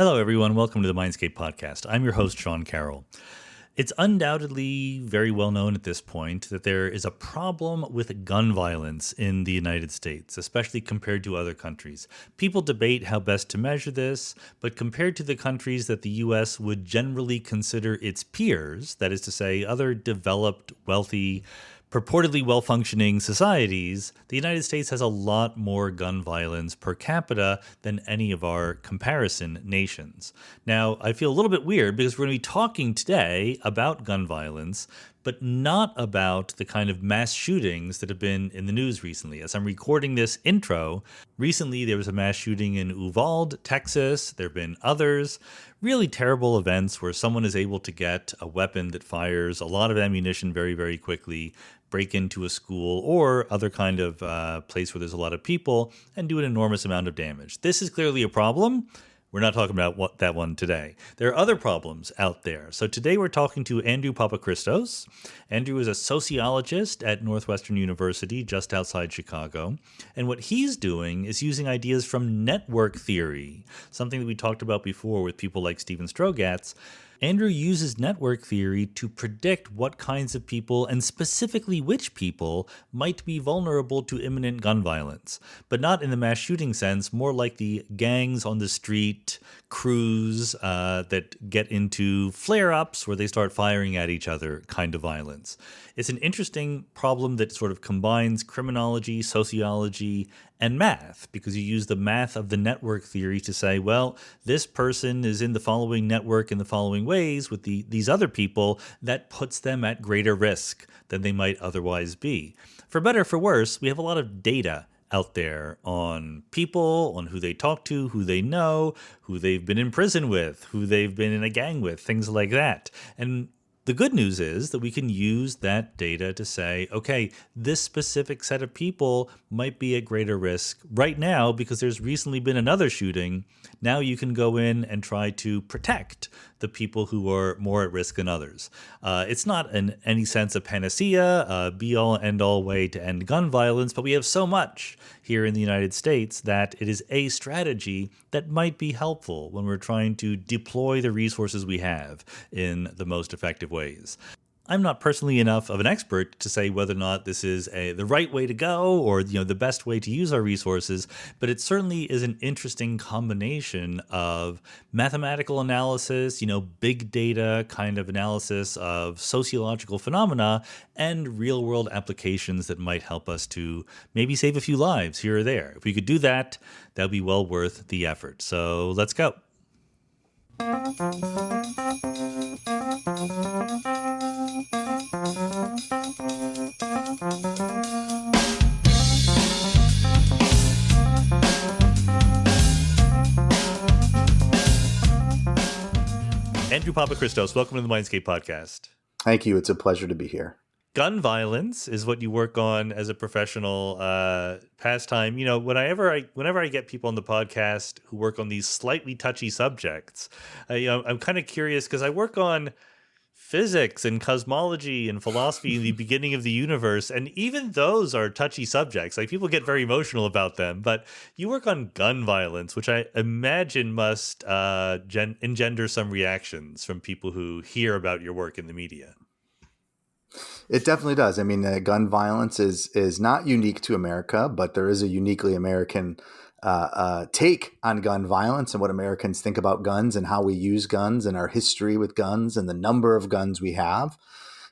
Hello, everyone. Welcome to the Mindscape podcast. I'm your host, Sean Carroll. It's undoubtedly very well known at this point that there is a problem with gun violence in the United States, especially compared to other countries. People debate how best to measure this, but compared to the countries that the U.S. would generally consider its peers, that is to say, other developed, wealthy, purportedly well-functioning societies, the United States has a lot more gun violence per capita than any of our comparison nations. Now, I feel a little bit weird because we're going to be talking today about gun violence, but not about the kind of mass shootings that have been in the news recently. As I'm recording this intro, recently there was a mass shooting in Uvalde, Texas. There have been others. Really terrible events where someone is able to get a weapon that fires a lot of ammunition very, very quickly, break into a school or other kind of place where there's a lot of people and do an enormous amount of damage. This is clearly a problem. We're not talking about that one today. There are other problems out there. So today we're talking to Andrew Papachristos. Andrew is a sociologist at Northwestern University just outside Chicago. And what he's doing is using ideas from network theory, something that we talked about before with people like Stephen Strogatz. Andrew uses network theory to predict what kinds of people, and specifically which people, might be vulnerable to imminent gun violence. But not in the mass shooting sense, more like the gangs on the street, crews that get into flare-ups where they start firing at each other kind of violence. It's an interesting problem that sort of combines criminology, sociology, and math, because you use the math of the network theory to say, well, this person is in the following network in the following ways with these other people, that puts them at greater risk than they might otherwise be. For better or for worse, we have a lot of data out there on people, on who they talk to, who they know, who they've been in prison with, who they've been in a gang with, things like that. And the good news is that we can use that data to say, okay, this specific set of people might be at greater risk right now because there's recently been another shooting. Now you can go in and try to protect the people who are more at risk than others. It's not in any sense a panacea, a be-all, end-all way to end gun violence, but we have so much here in the United States that it is a strategy that might be helpful when we're trying to deploy the resources we have in the most effective ways. I'm not personally enough of an expert to say whether or not this is the right way to go or the best way to use our resources, but it certainly is an interesting combination of mathematical analysis, big data kind of analysis of sociological phenomena and real world applications that might help us to maybe save a few lives here or there. If we could do that, that would be well worth the effort. So let's go. Andrew Papachristos, welcome to the Mindscape podcast. Thank you. It's a pleasure to be here. Gun violence is what you work on as a professional pastime. Whenever I get people on the podcast who work on these slightly touchy subjects, I'm kind of curious because I work on physics and cosmology and philosophy in the beginning of the universe, and even those are touchy subjects. Like, people get very emotional about them, but you work on gun violence, which I imagine must engender some reactions from people who hear about your work in the media. It definitely does. I mean, gun violence is not unique to America, but there is a uniquely American take on gun violence and what Americans think about guns and how we use guns and our history with guns and the number of guns we have.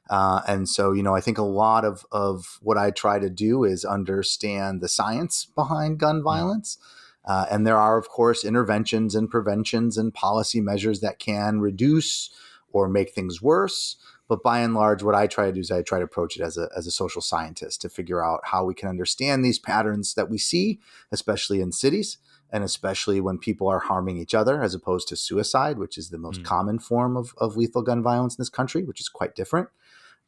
And so, I think a lot of what I try to do is understand the science behind gun violence. And there are, of course, interventions and preventions and policy measures that can reduce or make things worse. But by and large, what I try to do is I try to approach it as a social scientist to figure out how we can understand these patterns that we see, especially in cities, and especially when people are harming each other as opposed to suicide, which is the most common form of lethal gun violence in this country, which is quite different.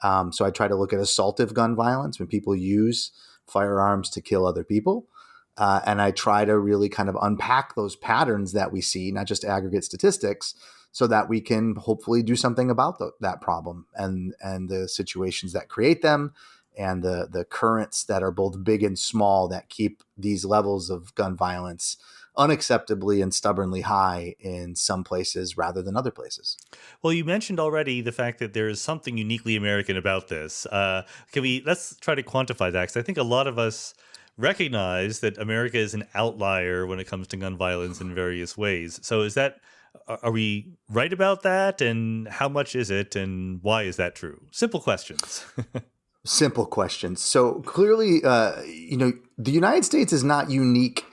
So I try to look at assaultive gun violence when people use firearms to kill other people. And I try to really kind of unpack those patterns that we see, not just aggregate statistics, so that we can hopefully do something about that problem and the situations that create them and the currents that are both big and small that keep these levels of gun violence unacceptably and stubbornly high in some places rather than other places. Well, you mentioned already the fact that there is something uniquely American about this. Let's try to quantify that, because I think a lot of us recognize that America is an outlier when it comes to gun violence in various ways. So are we right about that? And how much is it? And why is that true? Simple questions. Simple questions. So clearly, the United States is not unique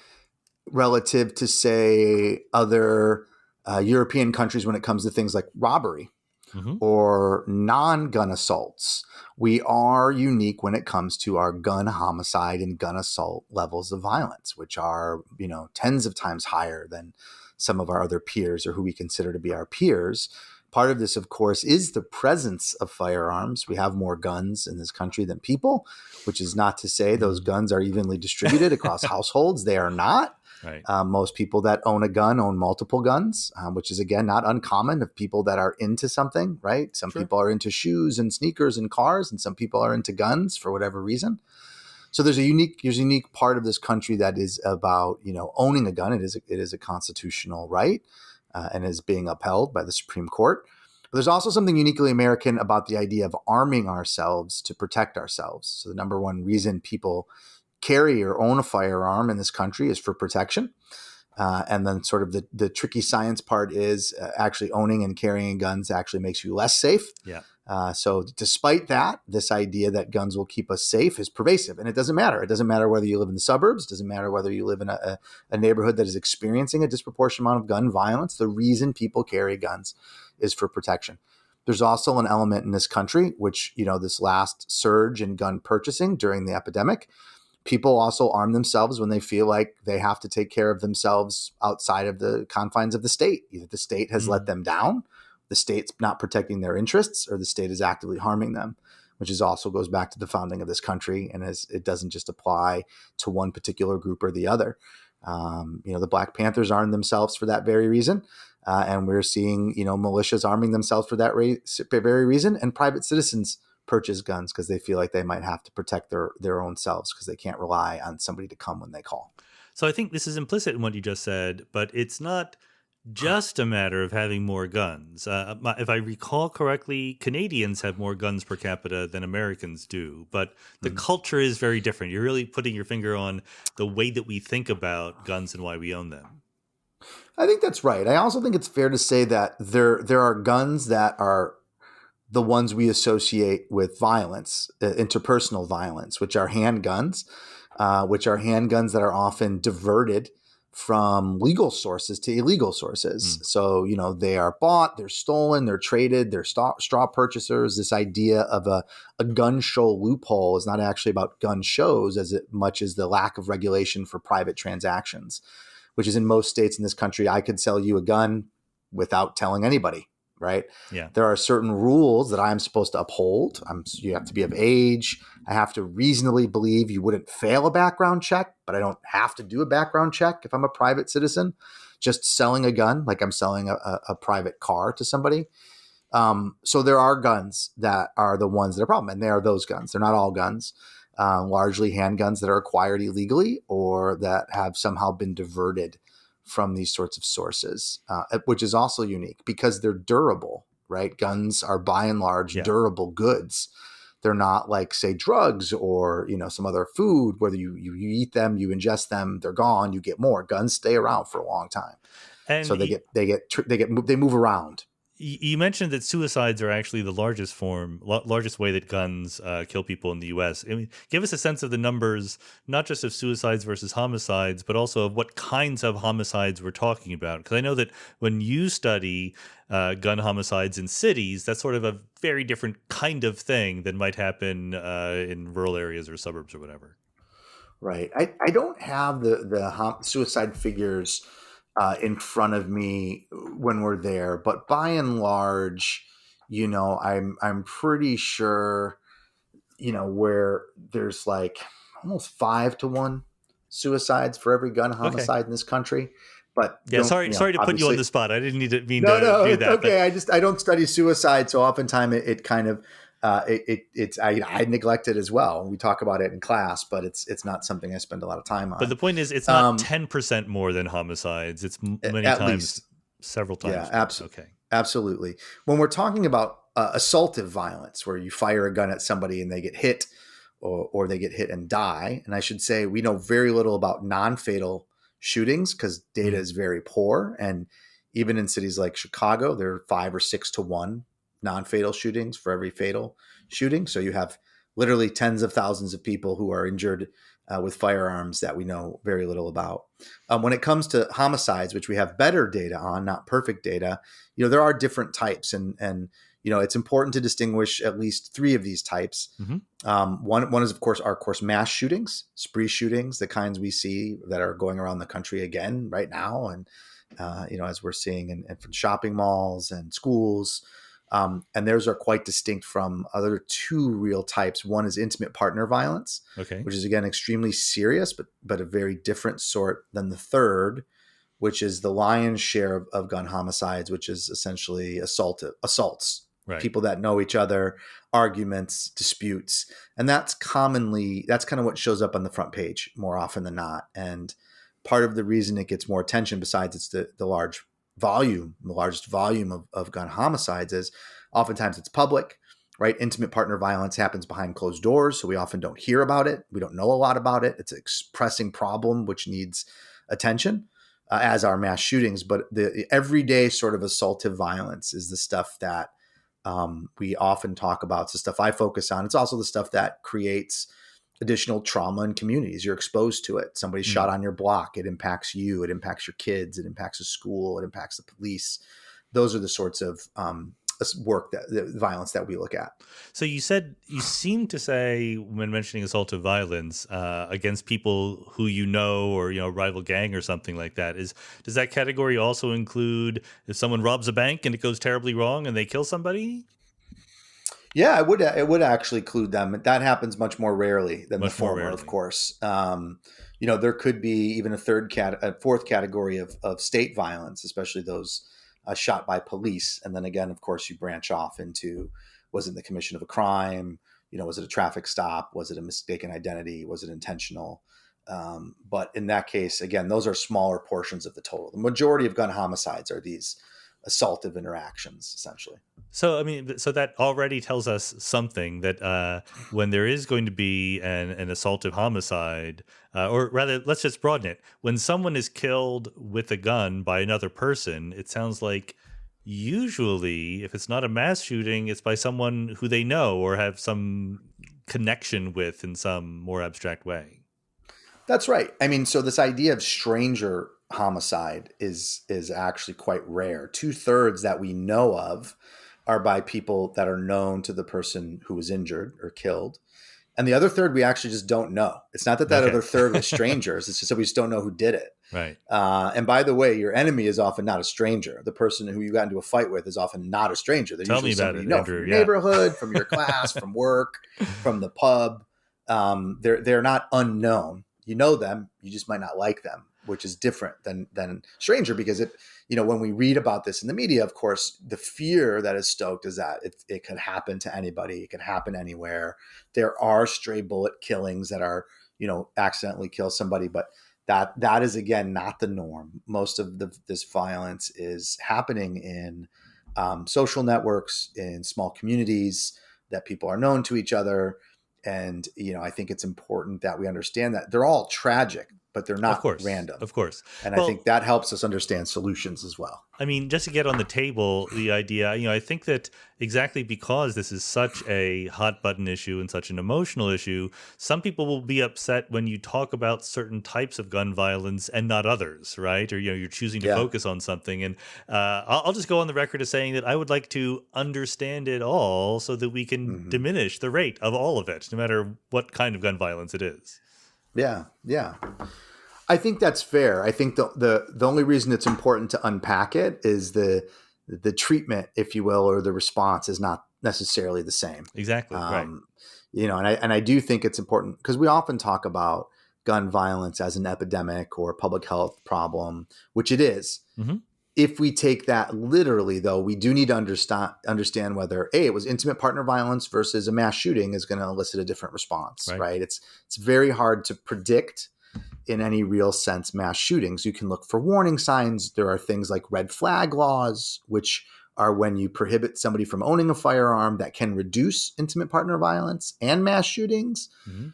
relative to, say, other European countries when it comes to things like robbery or non-gun assaults. We are unique when it comes to our gun homicide and gun assault levels of violence, which are, tens of times higher than some of our other peers or who we consider to be our peers. Part of this, of course, is the presence of firearms. We have more guns in this country than people, which is not to say those guns are evenly distributed across households. They are not. Right. Most people that own a gun own multiple guns, which is, again, not uncommon of people that are into something, right? Some people are into shoes and sneakers and cars, and some people are into guns for whatever reason. So there's a unique part of this country that is about, owning a gun. It is a constitutional right. And is being upheld by the Supreme Court. But there's also something uniquely American about the idea of arming ourselves to protect ourselves. So the number one reason people carry or own a firearm in this country is for protection. And then sort of the tricky science part is actually owning and carrying guns actually makes you less safe. Yeah. So despite that, this idea that guns will keep us safe is pervasive. And it doesn't matter. It doesn't matter whether you live in the suburbs. It doesn't matter whether you live in a neighborhood that is experiencing a disproportionate amount of gun violence. The reason people carry guns is for protection. There's also an element in this country, which, this last surge in gun purchasing during the epidemic, people also arm themselves when they feel like they have to take care of themselves outside of the confines of the state. Either the state has let them down, the state's not protecting their interests, or the state is actively harming them, which is also goes back to the founding of this country. And it doesn't just apply to one particular group or the other. The Black Panthers armed themselves for that very reason. And we're seeing, militias arming themselves for that very reason. And private citizens purchase guns because they feel like they might have to protect their own selves because they can't rely on somebody to come when they call. So I think this is implicit in what you just said, but it's not just a matter of having more guns. If I recall correctly, Canadians have more guns per capita than Americans do, but the culture is very different. You're really putting your finger on the way that we think about guns and why we own them. I think that's right. I also think it's fair to say that there are guns that are the ones we associate with violence, interpersonal violence, which are handguns that are often diverted from legal sources to illegal sources. So, they are bought, they're stolen, they're traded, they're straw purchasers. This idea of a gun show loophole is not actually about gun shows as much as the lack of regulation for private transactions, which is in most states in this country. I could sell you a gun without telling anybody. Right. Yeah. There are certain rules that I'm supposed to uphold. You have to be of age. I have to reasonably believe you wouldn't fail a background check, but I don't have to do a background check if I'm a private citizen. Just selling a gun, like I'm selling a private car to somebody. So there are guns that are the ones that are a problem, and they are those guns. They're not all guns. Largely handguns that are acquired illegally or that have somehow been diverted from these sorts of sources, which is also unique because they're durable, right? Guns are by and large durable goods. They're not like, say, drugs or, some other food, whether you eat them, you ingest them, they're gone, you get more. Guns stay around for a long time. And so they move around. You mentioned that suicides are actually the largest way that guns kill people in the U.S. I mean, give us a sense of the numbers, not just of suicides versus homicides, but also of what kinds of homicides we're talking about. Because I know that when you study gun homicides in cities, that's sort of a very different kind of thing than might happen in rural areas or suburbs or whatever. Right. I don't have the suicide figures in front of me when we're there, but by and large, I'm pretty sure, where there's like almost 5-to-1 suicides for every gun homicide in this country. But sorry to put you on the spot. I didn't mean to do that. Okay. I don't study suicide, so oftentimes it kind of I neglect it as well. We talk about it in class, but it's not something I spend a lot of time But on. the point is, it's not 10% more than homicides. It's many At times, least, several yeah, times more. Okay. absolutely. When we're talking about assaultive violence, where you fire a gun at somebody and they get hit, or they get hit and die, and I should say we know very little about non-fatal shootings because data is very poor, and even in cities like Chicago, there are 5 or 6 to 1 non-fatal shootings for every fatal shooting. So you have literally tens of thousands of people who are injured with firearms that we know very little about. When it comes to homicides, which we have better data on, not perfect data, there are different types, and it's important to distinguish at least 3 of these types. One is, of course, mass shootings, spree shootings, the kinds we see that are going around the country again right now, and as we're seeing in shopping malls and schools. And theirs are quite distinct from other 2 real types. One is intimate partner violence, which is, again, extremely serious, but a very different sort than the third, which is the lion's share of gun homicides, which is essentially assaults, Right. People that know each other, arguments, disputes. And that's kind of what shows up on the front page more often than not. And part of the reason it gets more attention, besides it's the largest volume of gun homicides, is oftentimes it's public, right? Intimate partner violence happens behind closed doors, so we often don't hear about it. We don't know a lot about it. It's a pressing problem which needs attention, as are mass shootings. But the everyday sort of assaultive violence is the stuff that we often talk about. It's the stuff I focus on. It's also the stuff that creates additional trauma in communities. You're exposed to it. Somebody's shot on your block. It impacts you. It impacts your kids. It impacts the school. It impacts the police. Those are the sorts of the violence that we look at. So you seem to say, when mentioning assaultive violence against people who or rival gang or something like that, does that category also include if someone robs a bank and it goes terribly wrong and they kill somebody? Yeah, it would actually include them. That happens much more rarely than the former, of course. There could be even a fourth category of state violence, especially those shot by police. And then again, of course, you branch off into, was it the commission of a crime? Was it a traffic stop? Was it a mistaken identity? Was it intentional? But in that case, again, those are smaller portions of the total. The majority of gun homicides are these assaultive interactions, essentially. So, so that already tells us something, that when there is going to be an assaultive homicide, or rather, let's just broaden it. When someone is killed with a gun by another person, it sounds like usually, if it's not a mass shooting, it's by someone who they know or have some connection with in some more abstract way. That's right. So this idea of stranger homicide is actually quite rare. 2/3 that we know of are by people that are known to the person who was injured or killed. And the other third, we actually just don't know. It's not that other third was strangers. It's just that we just don't know who did it. Right. And by the way, your enemy is often not a stranger. The person who you got into a fight with is often not a stranger. They're Tell usually me about somebody it, you know, Andrew. from your neighborhood, from your class, from work, from the pub. They're not unknown. You know them. You just might not like them, which is different than stranger, because when we read about this in the media, of course, the fear that is stoked is that it could happen to anybody. It can happen anywhere. There are stray bullet killings that are, accidentally kill somebody, but that is, again, not the norm. Most of this violence is happening in social networks, in small communities that people are known to each other. And, I think it's important that we understand that they're all tragic, but they're not random. Of course. And I think that helps us understand solutions as well. Just to get on the table, the idea, I think that exactly because this is such a hot button issue and such an emotional issue, some people will be upset when you talk about certain types of gun violence and not others, right? Or, you're choosing to focus on something. And I'll just go on the record as saying that I would like to understand it all so that we can diminish the rate of all of it, no matter what kind of gun violence it is. Yeah. I think that's fair. I think the only reason it's important to unpack it is the treatment, if you will, or the response is not necessarily the same. Exactly. Right. And I do think it's important because we often talk about gun violence as an epidemic or public health problem, which it is. If we take that literally, though, we do need to understand whether it was intimate partner violence versus a mass shooting is going to elicit a different response, right? It's very hard to predict in any real sense mass shootings. You can look for warning signs. There are things like red flag laws, which are when you prohibit somebody from owning a firearm that can reduce intimate partner violence and mass shootings. Mm-hmm.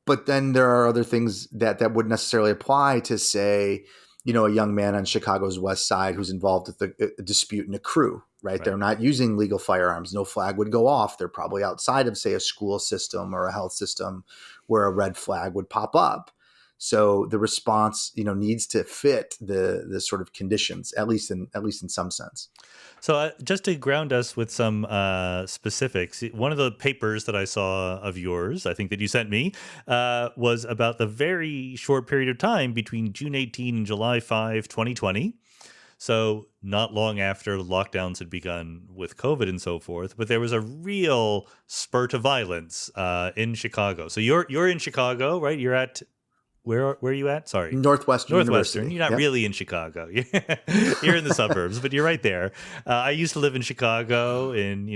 But then there are other things that wouldn't necessarily apply to, say, a young man on Chicago's West Side who's involved with a dispute in a crew, right? They're not using legal firearms. No flag would go off. They're probably outside of, say, a school system or a health system where a red flag would pop up. So the response, needs to fit the sort of conditions, at least in some sense. So just to ground us with some specifics, one of the papers that I saw of yours, I think that you sent me, was about the very short period of time between June 18 and July 5, 2020. So not long after lockdowns had begun with COVID and so forth, but there was a real spurt of violence in Chicago. So you're in Chicago, right? You're at... Where are you at? Sorry. Northwestern University. You're not really in Chicago. You're in the suburbs, but you're right there. I used to live in Chicago in,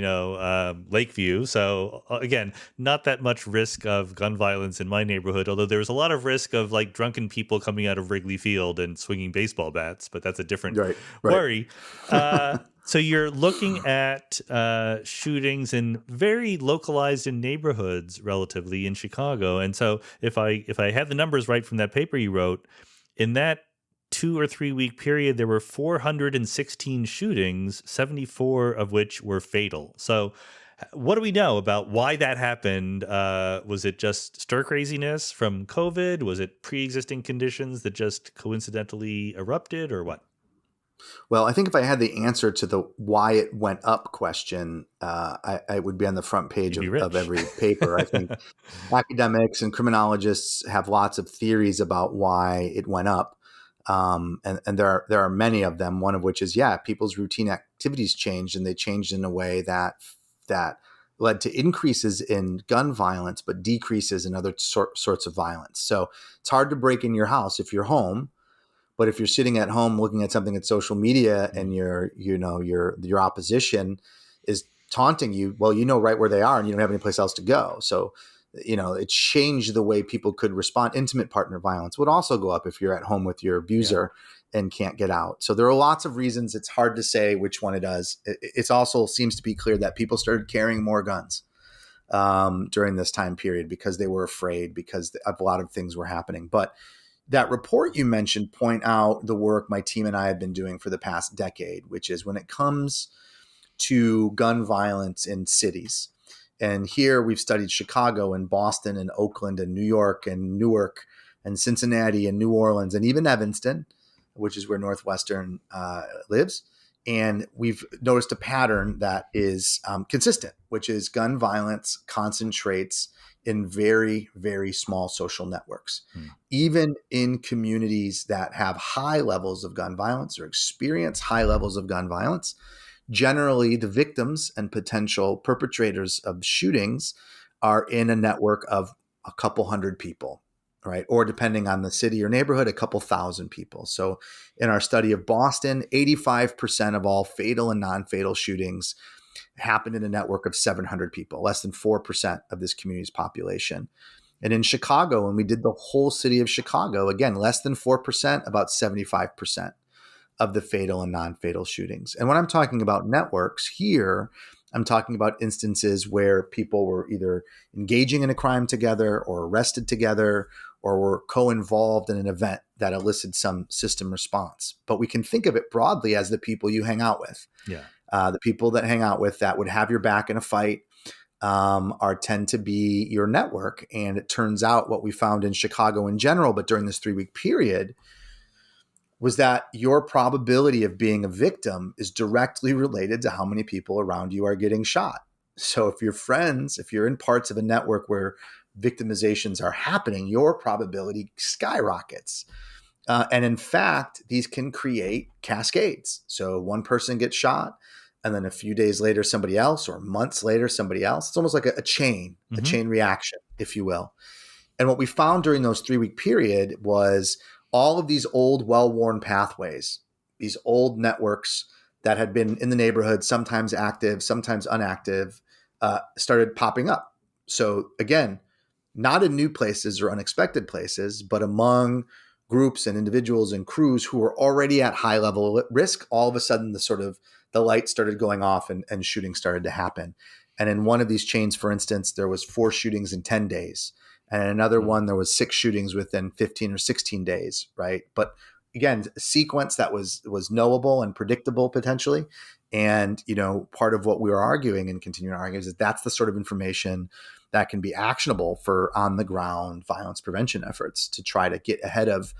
Lakeview. So again, not that much risk of gun violence in my neighborhood, although there was a lot of risk of like drunken people coming out of Wrigley Field and swinging baseball bats, but that's a different worry. So you're looking at shootings in very localized in neighborhoods relatively in Chicago. And so if I have the numbers right from that paper you wrote, in that 2 or 3 week period, there were 416 shootings, 74 of which were fatal. So what do we know about why that happened? Was it just stir craziness from COVID? Was it pre-existing conditions that just coincidentally erupted, or what? Well, I think if I had the answer to the why it went up question, I would be on the front page of every paper. I think academics and criminologists have lots of theories about why it went up. And there are many of them, one of which is, people's routine activities changed, and they changed in a way that led to increases in gun violence, but decreases in other sorts of violence. So it's hard to break in your house if you're home. But if you're sitting at home looking at something at social media and your opposition is taunting you, well, right where they are and you don't have any place else to go. So, it changed the way people could respond. Intimate partner violence would also go up if you're at home with your abuser and can't get out. So there are lots of reasons. It's hard to say which one it does. It also seems to be clear that people started carrying more guns during this time period because they were afraid, because a lot of things were happening. But that report you mentioned point out the work my team and I have been doing for the past decade, which is when it comes to gun violence in cities. And here we've studied Chicago and Boston and Oakland and New York and Newark and Cincinnati and New Orleans and even Evanston, which is where Northwestern lives. And we've noticed a pattern that is consistent, which is gun violence concentrates in very, very small social networks. Even in communities that have high levels of gun violence or experience high levels of gun violence, generally the victims and potential perpetrators of shootings are in a network of a couple hundred people, right? Or depending on the city or neighborhood, a couple thousand people. So in our study of Boston, 85% of all fatal and non-fatal shootings happened in a network of 700 people, less than 4% of this community's population. And in Chicago, when we did the whole city of Chicago, again, less than 4%, about 75% of the fatal and non-fatal shootings. And when I'm talking about networks here, I'm talking about instances where people were either engaging in a crime together or arrested together or were co-involved in an event that elicited some system response. But we can think of it broadly as the people you hang out with. The people that hang out with that would have your back in a fight tend to be your network. And it turns out what we found in Chicago in general, but during this 3-week period, was that your probability of being a victim is directly related to how many people around you are getting shot. So if you're friends, if you're in parts of a network where victimizations are happening, your probability skyrockets. And in fact, these can create cascades. So one person gets shot, and then a few days later, somebody else, or months later, somebody else. It's almost like a chain reaction, if you will. And what we found during those 3-week period was all of these old, well-worn pathways these old networks that had been in the neighborhood, sometimes active, sometimes inactive, started popping up. So again, not in new places or unexpected places, but among groups and individuals and crews who were already at high level risk. All of a sudden, the light started going off and shooting started to happen. And in one of these chains, for instance, there was 4 shootings in 10 days. And in another one, there was 6 shootings within 15 or 16 days, right? But again, a sequence that was knowable and predictable potentially. And, part of what we were arguing and continuing to argue is that that's the sort of information that can be actionable for on the ground violence prevention efforts to try to get ahead of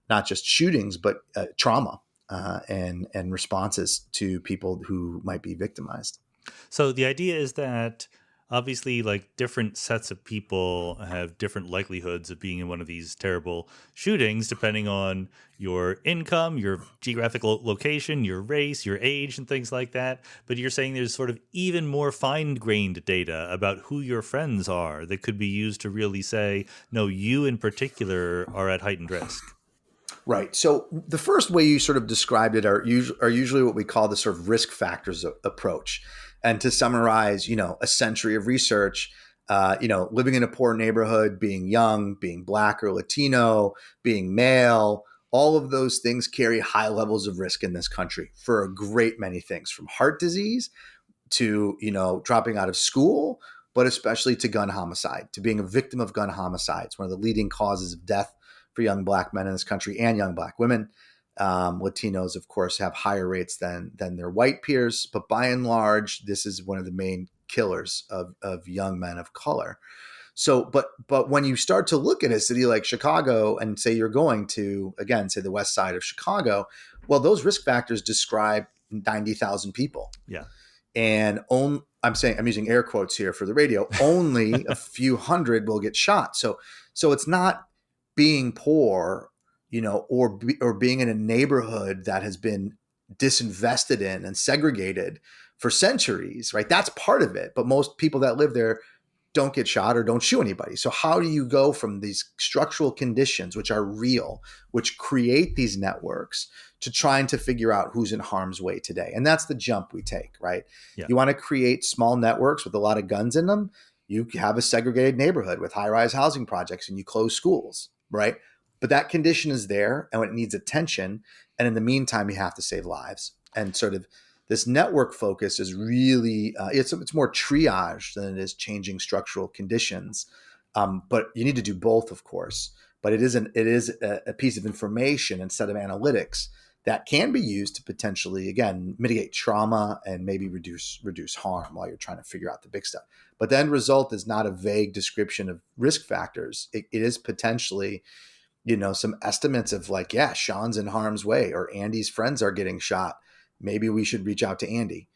not just shootings, but trauma and responses to people who might be victimized. So the idea is that obviously, like, different sets of people have different likelihoods of being in one of these terrible shootings, depending on your income, your geographical location, your race, your age, and things like that. But you're saying there's sort of even more fine-grained data about who your friends are that could be used to really say, no, you in particular are at heightened risk. Right. So the first way you sort of described it are usually what we call the sort of risk factors approach. And to summarize, a century of research, living in a poor neighborhood, being young, being Black or Latino, being male, all of those things carry high levels of risk in this country for a great many things, from heart disease to, dropping out of school, but especially to gun homicide, to being a victim of gun homicides, one of the leading causes of death for young Black men in this country and young Black women. Latinos, of course, have higher rates than their white peers, but by and large, this is one of the main killers of young men of color. So, but when you start to look at a city like Chicago and say you're going to, again, say the west side of Chicago, well, those risk factors describe 90,000 people. Yeah. And I'm using air quotes here for the radio, only a few hundred will get shot. So it's not being poor, or being in a neighborhood that has been disinvested in and segregated for centuries, right? That's part of it. But most people that live there don't get shot or don't shoot anybody. So how do you go from these structural conditions, which are real, which create these networks, to trying to figure out who's in harm's way today? And that's the jump we take, right? Yeah. You want to create small networks with a lot of guns in them. You have a segregated neighborhood with high-rise housing projects and you close schools, right? But that condition is there and it needs attention. And in the meantime, you have to save lives. And sort of this network focus is really, it's more triage than it is changing structural conditions. But you need to do both, of course. But it is a piece of information and set of analytics that can be used to potentially, again, mitigate trauma and maybe reduce harm while you're trying to figure out the big stuff. But the end result is not a vague description of risk factors. It is potentially, some estimates of like, yeah, Sean's in harm's way or Andy's friends are getting shot. Maybe we should reach out to Andy.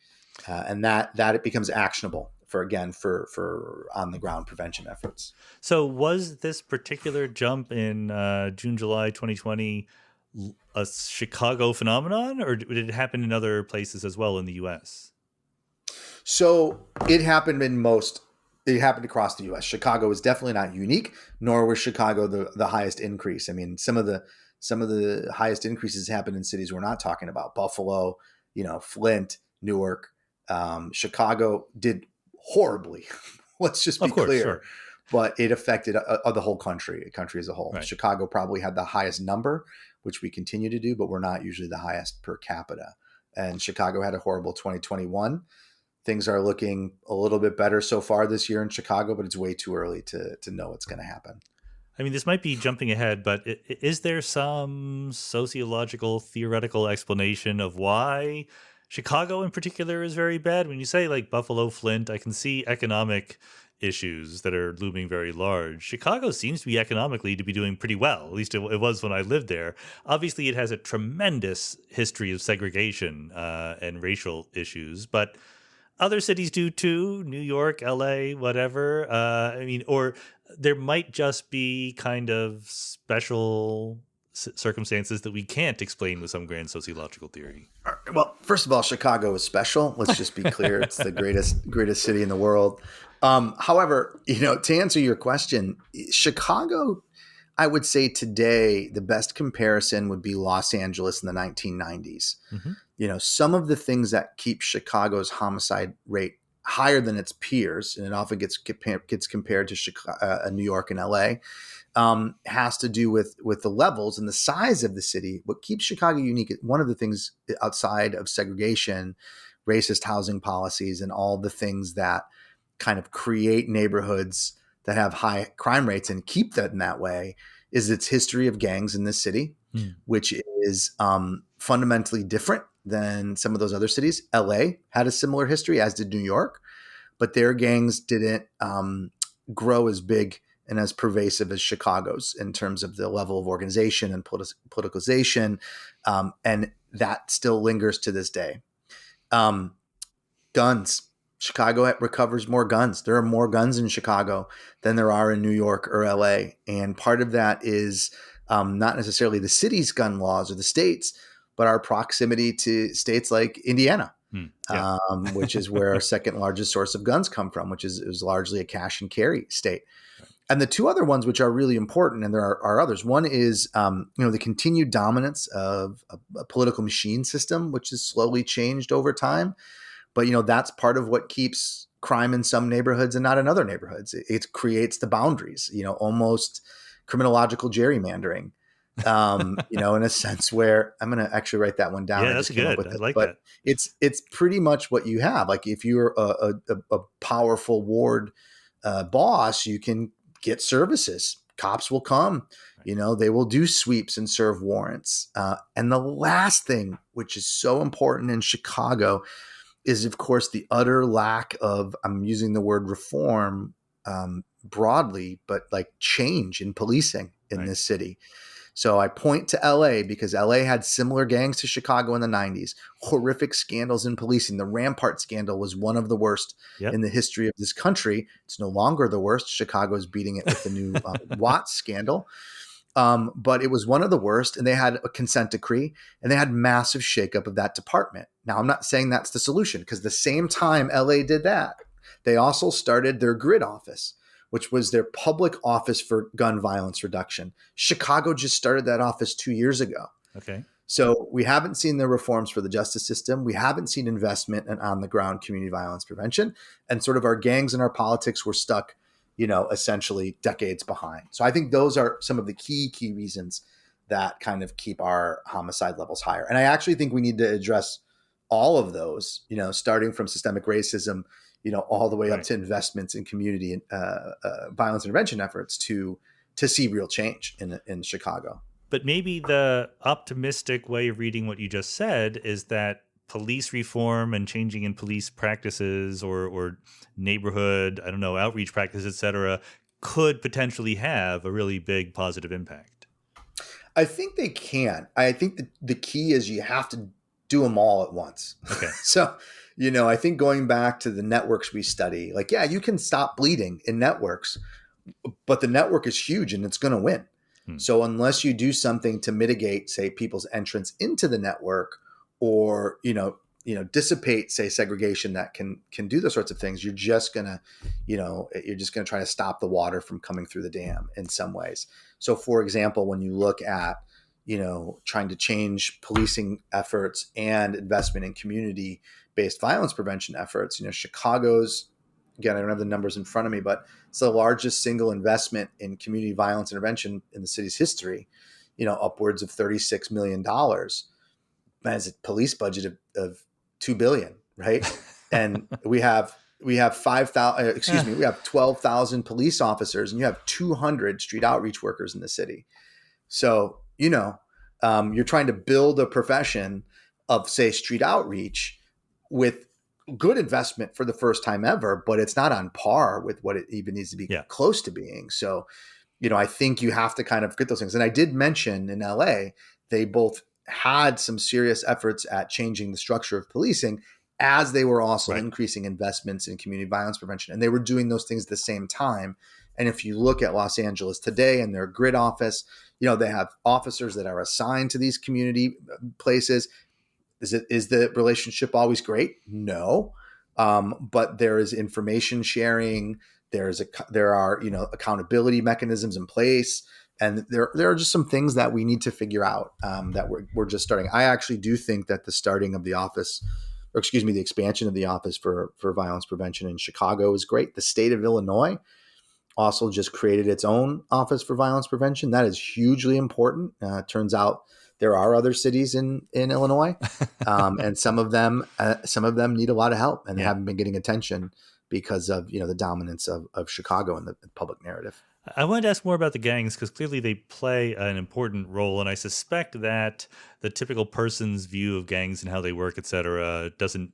And that it becomes actionable for on the ground prevention efforts. So was this particular jump in June, July 2020 a Chicago phenomenon, or did it happen in other places as well in the U.S.? So it happened across the U.S. Chicago is definitely not unique, nor was Chicago the highest increase. I mean, some of the highest increases happened in cities we're not talking about. Buffalo, Flint, Newark. Chicago did horribly. Let's just be clear. Sure. But it affected the whole country as a whole. Right. Chicago probably had the highest number, which we continue to do, but we're not usually the highest per capita. And Chicago had a horrible 2021. Things are looking a little bit better so far this year in Chicago, but it's way too early to know what's going to happen. I mean, this might be jumping ahead, but is there some sociological, theoretical explanation of why Chicago in particular is very bad? When you say like Buffalo, Flint, I can see economic issues that are looming very large. Chicago seems to be economically to be doing pretty well. At least it was when I lived there. Obviously, it has a tremendous history of segregation and racial issues, but other cities do too, New York, LA, whatever. Or there might just be kind of special circumstances that we can't explain with some grand sociological theory. Well, first of all, Chicago is special. Let's just be clear. It's the greatest city in the world. However, to answer your question, Chicago, I would say today the best comparison would be Los Angeles in the 1990s. Mm-hmm. Some of the things that keep Chicago's homicide rate higher than its peers, and it often gets compared to Chicago, New York and LA, has to do with the levels and the size of the city. What keeps Chicago unique, one of the things outside of segregation, racist housing policies, and all the things that kind of create neighborhoods that have high crime rates and keep them that way, is its history of gangs in this city, which is fundamentally different than some of those other cities. LA had a similar history, as did New York, but their gangs didn't grow as big and as pervasive as Chicago's in terms of the level of organization and politicalization. And that still lingers to this day. Guns. Chicago recovers more guns. There are more guns in Chicago than there are in New York or LA. And part of that is not necessarily the city's gun laws or the states, but our proximity to states like Indiana, which is where our second largest source of guns come from, which is largely a cash and carry state. And the two other ones, which are really important, and there are others. One is, the continued dominance of a political machine system, which has slowly changed over time. But, that's part of what keeps crime in some neighborhoods and not in other neighborhoods. It creates the boundaries, almost criminological gerrymandering, in a sense where I'm going to actually write that one down. Yeah, that's good. I like that. It's pretty much what you have. Like if you're a powerful ward boss, you can get services. Cops will come, they will do sweeps and serve warrants. And the last thing, which is so important in Chicago, is of course the utter lack of, I'm using the word reform broadly, but like change in policing in this city. So I point to LA because LA had similar gangs to Chicago in the 90s, horrific scandals in policing. The Rampart scandal was one of the worst in the history of this country. It's no longer the worst. Chicago's beating it with the new Watts scandal. But it was one of the worst, and they had a consent decree, and they had massive shakeup of that department. Now, I'm not saying that's the solution, because the same time LA did that, they also started their grid office, which was their public office for gun violence reduction. Chicago just started that office 2 years ago. Okay. So we haven't seen the reforms for the justice system. We haven't seen investment in on-the-ground community violence prevention. And sort of our gangs and our politics were stuck, essentially decades behind. So I think those are some of the key reasons that kind of keep our homicide levels higher. And I actually think we need to address all of those, starting from systemic racism, all the way up to investments in community and violence intervention efforts to see real change in Chicago. But maybe the optimistic way of reading what you just said is that police reform and changing in police practices or neighborhood, outreach practices, et cetera, could potentially have a really big positive impact. I think they can. I think the key is you have to do them all at once. Okay. So, I think going back to the networks we study, you can stop bleeding in networks, but the network is huge and it's going to win. So unless you do something to mitigate, say, people's entrance into the network, or dissipate, say, segregation that can do those sorts of things, you're just gonna try to stop the water from coming through the dam in some ways. So, for example, when you look at trying to change policing efforts and investment in community-based violence prevention efforts, Chicago's, again, I don't have the numbers in front of me, but it's the largest single investment in community violence intervention in the city's history, upwards of $36 million. As a police budget of $2 billion, right? And we have 12,000 police officers, and you have 200 street outreach workers in the city. So, you're trying to build a profession of, say, street outreach with good investment for the first time ever, but it's not on par with what it even needs to be close to being. So, I think you have to kind of get those things. And I did mention in LA, they both had some serious efforts at changing the structure of policing as they were also increasing investments in community violence prevention. And they were doing those things at the same time. And if you look at Los Angeles today and their grid office, they have officers that are assigned to these community places. Is the relationship always great? No. But there is information sharing. There are accountability mechanisms in place. And there are just some things that we need to figure out that we're just starting. I actually do think that the starting of the office, or excuse me, the expansion of the office for violence prevention in Chicago is great. The state of Illinois also just created its own office for violence prevention. That is hugely important. Turns out there are other cities in Illinois, and some of them need a lot of help, and they haven't been getting attention because of the dominance of Chicago in the public narrative. I wanted to ask more about the gangs because clearly they play an important role, and I suspect that the typical person's view of gangs and how they work, et cetera, doesn't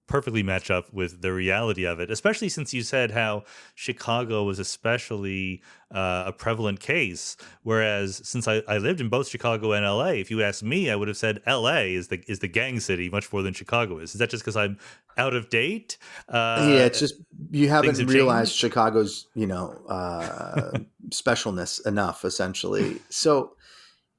perfectly match up with the reality of it, especially since you said how Chicago was especially a prevalent case, whereas since I lived in both Chicago and LA, if you asked me, I would have said LA is the gang city much more than Chicago is. Is that just because I'm out of date? Yeah, it's just you haven't realized changed? Chicago's specialness enough, essentially. So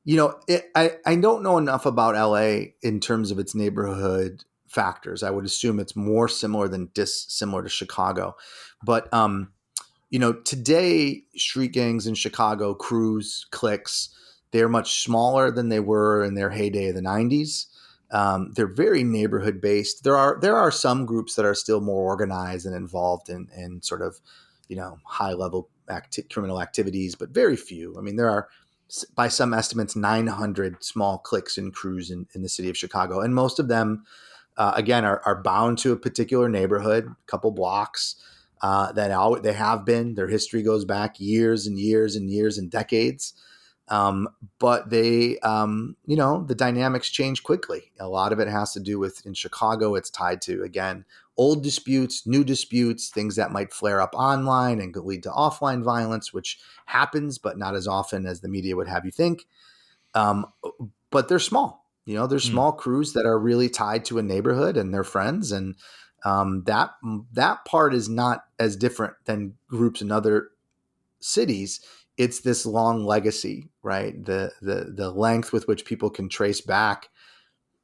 I don't know enough about LA in terms of its neighborhood factors. I would assume it's more similar than dissimilar to Chicago. But, today street gangs in Chicago, crews, cliques, they're much smaller than they were in their heyday of the 90s. They're very neighborhood based. There are some groups that are still more organized and involved in sort of, high level criminal activities, but very few. I mean, there are, by some estimates, 900 small cliques and crews in the city of Chicago. And most of them, again, are bound to a particular neighborhood, a couple blocks they have been. Their history goes back years and years and years and decades. But they, the dynamics change quickly. A lot of it has to do with, in Chicago, it's tied to, again, old disputes, new disputes, things that might flare up online and could lead to offline violence, which happens, but not as often as the media would have you think. But they're small. There's small crews that are really tied to a neighborhood and their friends. And that part is not as different than groups in other cities. It's this long legacy, right? The length with which people can trace back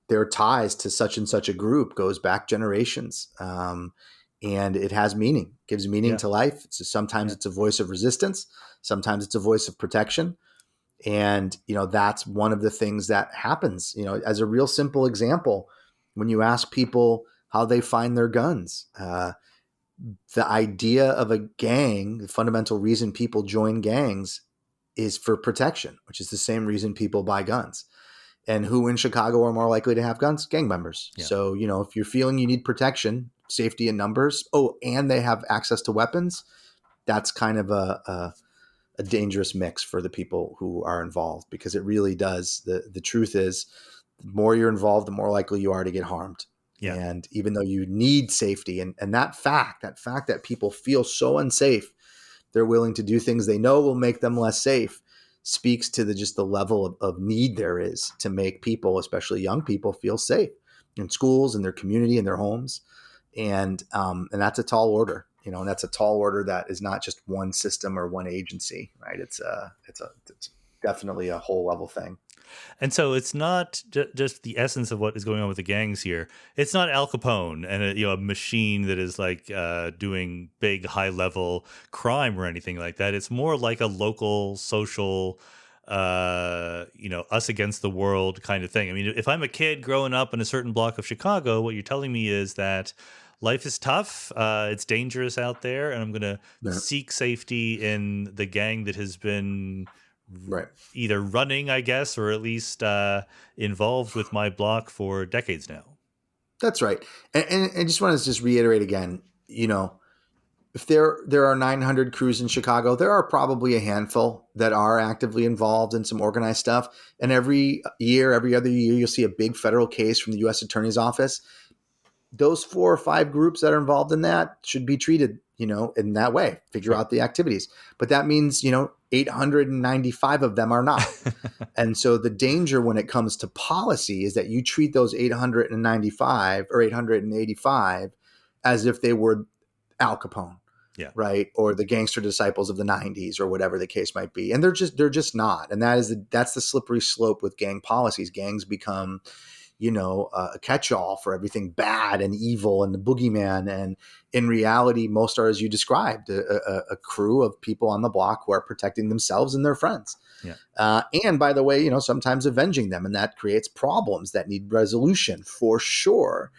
their ties to such and such a group goes back generations. And it has meaning, gives meaning to life. Sometimes it's a voice of resistance. Sometimes it's a voice of protection. And, that's one of the things that happens, as a real simple example, when you ask people how they find their guns, the idea of a gang, the fundamental reason people join gangs is for protection, which is the same reason people buy guns. And who in Chicago are more likely to have guns? Gang members. Yeah. So, if you're feeling you need protection, safety in numbers, and they have access to weapons, that's kind of a dangerous mix for the people who are involved, because it really does. The truth is, the more you're involved, the more likely you are to get harmed. Yeah. And even though you need safety, and that fact that people feel so unsafe, they're willing to do things they know will make them less safe, speaks to the level of need there is to make people, especially young people, feel safe in schools, in their community, in their homes. And that's a tall order, and that's a tall order that is not just one system or one agency, right? It's definitely a whole level thing. And so it's not just the essence of what is going on with the gangs here. It's not Al Capone and a machine that is like doing big high level crime or anything like that. It's more like a local social, us against the world kind of thing. I mean, if I'm a kid growing up in a certain block of Chicago, what you're telling me is that life is tough. It's dangerous out there, and I'm going to seek safety in the gang that has been either running, I guess, or at least involved with my block for decades now. That's right. And I just want to reiterate again, if there are 900 crews in Chicago, there are probably a handful that are actively involved in some organized stuff. And every other year, you'll see a big federal case from the U.S. Attorney's Office. Those 4 or 5 groups that are involved in that should be treated, in that way, figure out the activities. But that means, 895 of them are not. And so the danger when it comes to policy is that you treat those 895 or 885 as if they were Al Capone, right? Or the gangster disciples of the 90s, or whatever the case might be. And they're just not. And that's the slippery slope with gang policies. Gangs become a catch-all for everything bad and evil and the boogeyman. And in reality, most are, as you described, a crew of people on the block who are protecting themselves and their friends. Yeah. And by the way, sometimes avenging them, and that creates problems that need resolution for sure.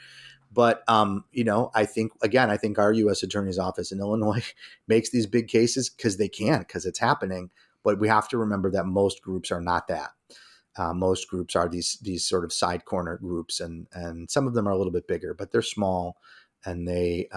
But, I think our U.S. Attorney's Office in Illinois makes these big cases because it's happening. But we have to remember that most groups are not that. Most groups are these sort of side corner groups, and some of them are a little bit bigger, but they're small, and the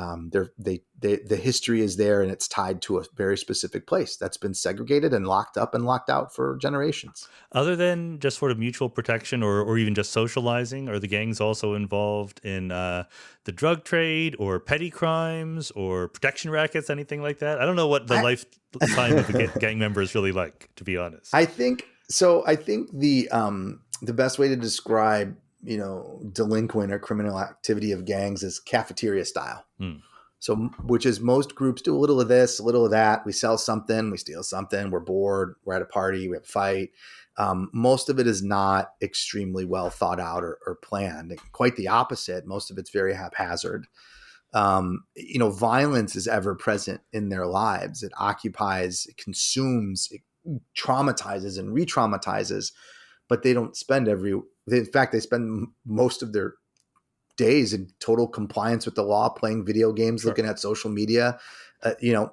history is there, and it's tied to a very specific place that's been segregated and locked up and locked out for generations. Other than just sort of mutual protection or even just socializing, are the gangs also involved in the drug trade or petty crimes or protection rackets, anything like that? I don't know what the lifetime of a gang member is really like, to be honest. I think the best way to describe delinquent or criminal activity of gangs is cafeteria style. So, which is most groups do a little of this, a little of that. We sell something, we steal something, we're bored, we're at a party, we have a fight. Most of it is not extremely well thought out or planned. Quite the opposite. Most of it's very haphazard. Violence is ever present in their lives. It occupies, it consumes, it traumatizes and re-traumatizes, but they don't spend in fact, they spend most of their days in total compliance with the law, playing video games, looking at social media,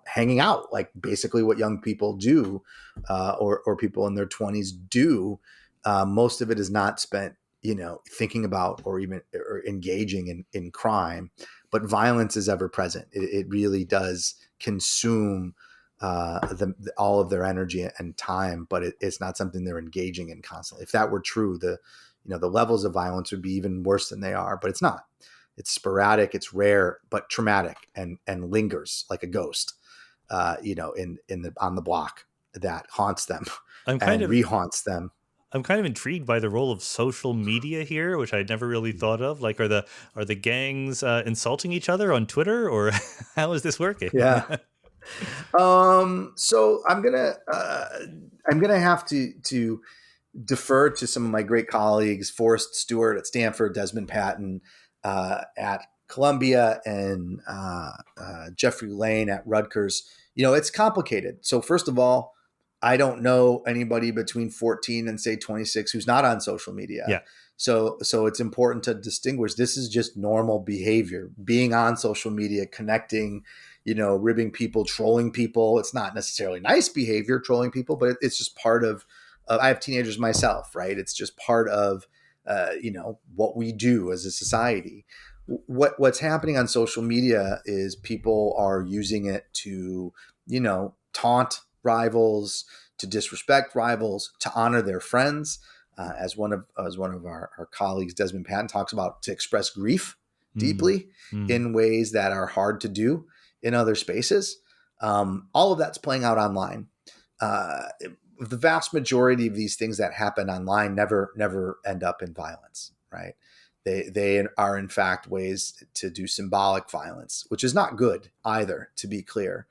hanging out, like basically what young people do, or people in their 20s do. Most of it is not spent, thinking about or engaging in crime, but violence is ever present. It really does consume all of their energy and time, but it's not something they're engaging in constantly. If that were true, the levels of violence would be even worse than they are, but it's not. It's sporadic, it's rare, but traumatic and lingers like a ghost, on the block that haunts them rehaunts them. I'm kind of intrigued by the role of social media here, which I'd never really thought of. Like, are the gangs insulting each other on Twitter, or how is this working? Yeah. So I'm gonna have to defer to some of my great colleagues, Forrest Stewart at Stanford, Desmond Patton at Columbia, and Jeffrey Lane at Rutgers. It's complicated. So first of all, I don't know anybody between 14 and say 26 who's not on social media. Yeah. So it's important to distinguish. This is just normal behavior, being on social media, connecting, ribbing people, trolling people. It's not necessarily nice behavior, trolling people, but it's just part of, I have teenagers myself, right? It's just part of, what we do as a society. What's happening on social media is people are using it to, taunt rivals, to disrespect rivals, to honor their friends. As one of our colleagues, Desmond Patton, talks about, to express grief deeply in ways that are hard to do in other spaces. All of that's playing out online. The vast majority of these things that happen online never end up in violence, right? They are in fact ways to do symbolic violence, which is not good either, to be clear.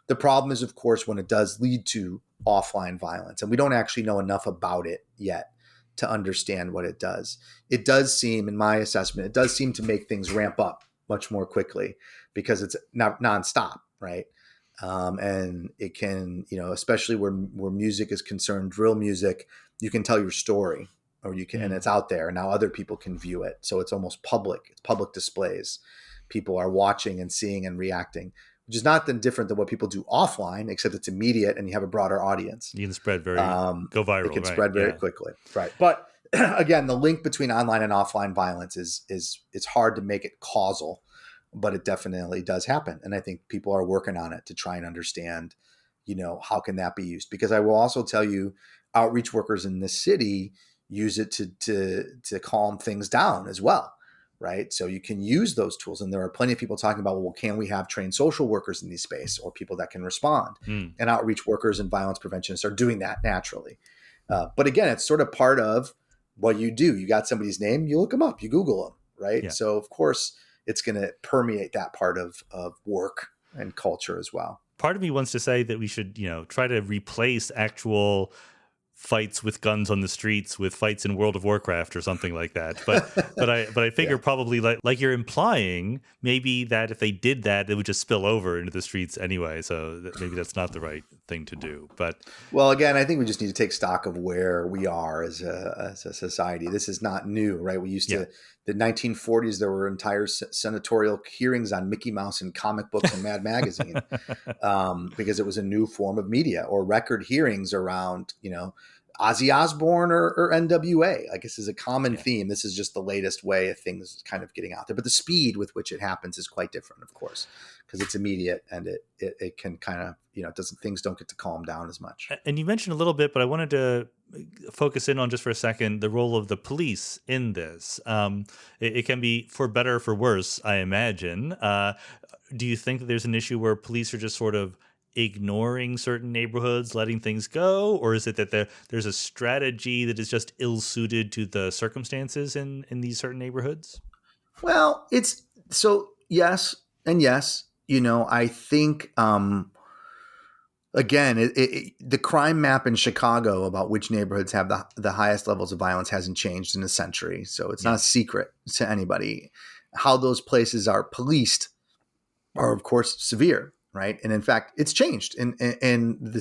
The problem is, of course, when it does lead to offline violence, and we don't actually know enough about it yet to understand what it does. It does seem, in my assessment, to make things ramp up much more quickly because it's not nonstop, right? And it can, especially where music is concerned, drill music, you can tell your story, or you can, and it's out there. Now other people can view it. So it's almost public. It's public displays. People are watching and seeing and reacting, which is not then different than what people do offline, except it's immediate and you have a broader audience. You can spread go viral. It can spread very quickly. Right. But again, the link between online and offline violence is it's hard to make it causal, but it definitely does happen. And I think people are working on it to try and understand, how can that be used? Because I will also tell you, outreach workers in this city use it to calm things down as well. Right. So you can use those tools. And there are plenty of people talking about, well, can we have trained social workers in these space, or people that can respond? And outreach workers and violence preventionists are doing that naturally. But again, it's sort of part of what you do. You got somebody's name, you look them up, you Google them. Right. Yeah. So of course it's going to permeate that part of work and culture as well. Part of me wants to say that we should, try to replace actual fights with guns on the streets with fights in World of Warcraft or something like that. But I figure Yeah. probably like you're implying maybe that if they did that, it would just spill over into the streets anyway. So maybe that's not the right thing to do. But Well, again, I think we just need to take stock of where we are as a society. This is not new, right? We used yeah. to, the 1940s, there were entire senatorial hearings on Mickey Mouse and comic books and Mad Magazine because it was a new form of media, or record hearings around, Ozzy Osbourne or NWA. Like, this is a common Yeah. theme. This is just the latest way of things kind of getting out there. But the speed with which it happens is quite different, of course, because it's immediate and it can kind of, things don't get to calm down as much. And you mentioned a little bit, but I wanted to focus in on just for a second the role of the police in this. It can be for better or for worse, I imagine. Do you think that there's an issue where police are just sort of ignoring certain neighborhoods, letting things go? Or is it that there's a strategy that is just ill-suited to the circumstances in these certain neighborhoods? Well, it's so yes and yes. I think again, the crime map in Chicago about which neighborhoods have the highest levels of violence hasn't changed in a century. So it's not a secret to anybody. How those places are policed are, of course, severe, right? And in fact, it's changed. In between the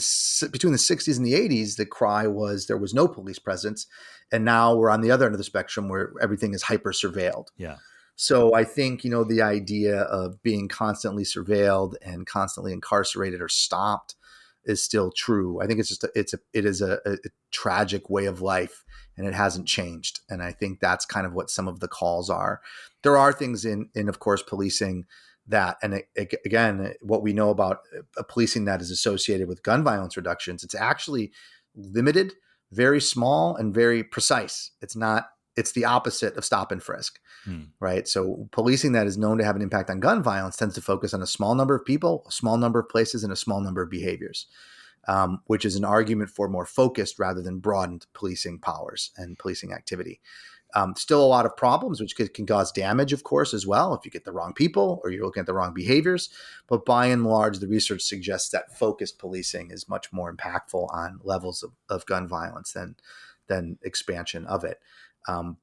60s and the 80s, the cry was there was no police presence. And now we're on the other end of the spectrum where everything is hyper surveilled. Yeah. So I think, the idea of being constantly surveilled and constantly incarcerated or stopped is still true. I think it is a tragic way of life, and it hasn't changed. And I think that's kind of what some of the calls are. There are things in of course, policing that, and again, what we know about policing that is associated with gun violence reductions, it's actually limited, very small, and very precise. It's the opposite of stop and frisk, right? So policing that is known to have an impact on gun violence tends to focus on a small number of people, a small number of places, and a small number of behaviors, which is an argument for more focused rather than broadened policing powers and policing activity. Still a lot of problems, which can cause damage, of course, as well, if you get the wrong people or you're looking at the wrong behaviors. But by and large, the research suggests that focused policing is much more impactful on levels of gun violence than expansion of it.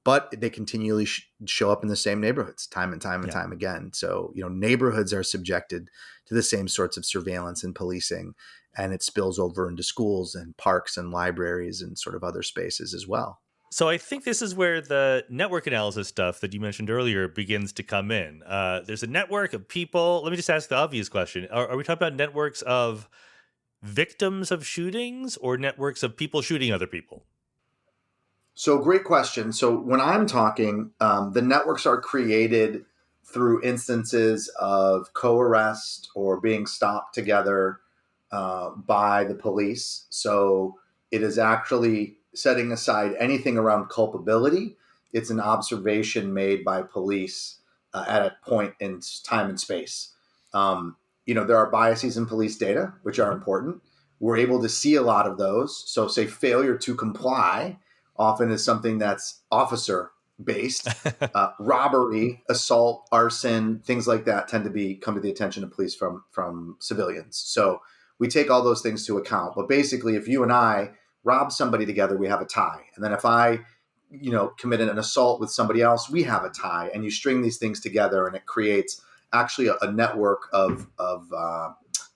But they continually show up in the same neighborhoods time and time and time again. So, neighborhoods are subjected to the same sorts of surveillance and policing, and it spills over into schools and parks and libraries and sort of other spaces as well. So I think this is where the network analysis stuff that you mentioned earlier begins to come in. There's a network of people. Let me just ask the obvious question. Are we talking about networks of victims of shootings or networks of people shooting other people? So great question. So when I'm talking, the networks are created through instances of co-arrest or being stopped together by the police. So it is actually setting aside anything around culpability. It's an observation made by police at a point in time and space. There are biases in police data, which are important. We're able to see a lot of those. So say failure to comply often is something that's officer based. Robbery, assault, arson, things like that tend to come to the attention of police from civilians. So we take all those things to account. But basically, if you and I rob somebody together, we have a tie. And then if I, committed an assault with somebody else, we have a tie. And you string these things together, and it creates actually a network of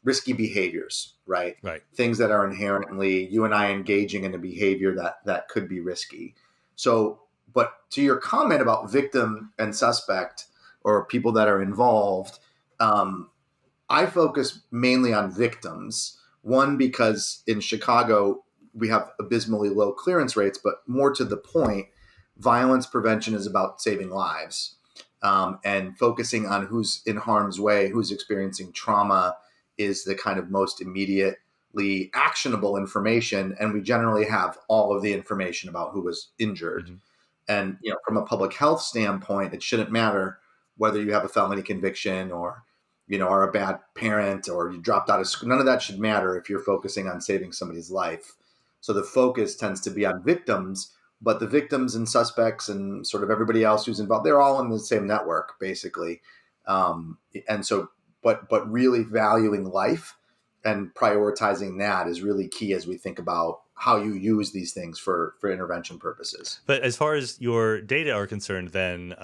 risky behaviors, right? Right. Things that are inherently you and I engaging in a behavior that could be risky. So, but to your comment about victim and suspect or people that are involved, I focus mainly on victims. One, because in Chicago, we have abysmally low clearance rates, but more to the point, violence prevention is about saving lives and focusing on who's in harm's way, who's experiencing trauma is the kind of most immediately actionable information. And we generally have all of the information about who was injured. Mm-hmm. And, from a public health standpoint, it shouldn't matter whether you have a felony conviction or, are a bad parent or you dropped out of school. None of that should matter if you're focusing on saving somebody's life. So the focus tends to be on victims, but the victims and suspects and sort of everybody else who's involved, they're all in the same network, basically. And so, but really valuing life and prioritizing that is really key as we think about how you use these things for intervention purposes. But as far as your data are concerned, then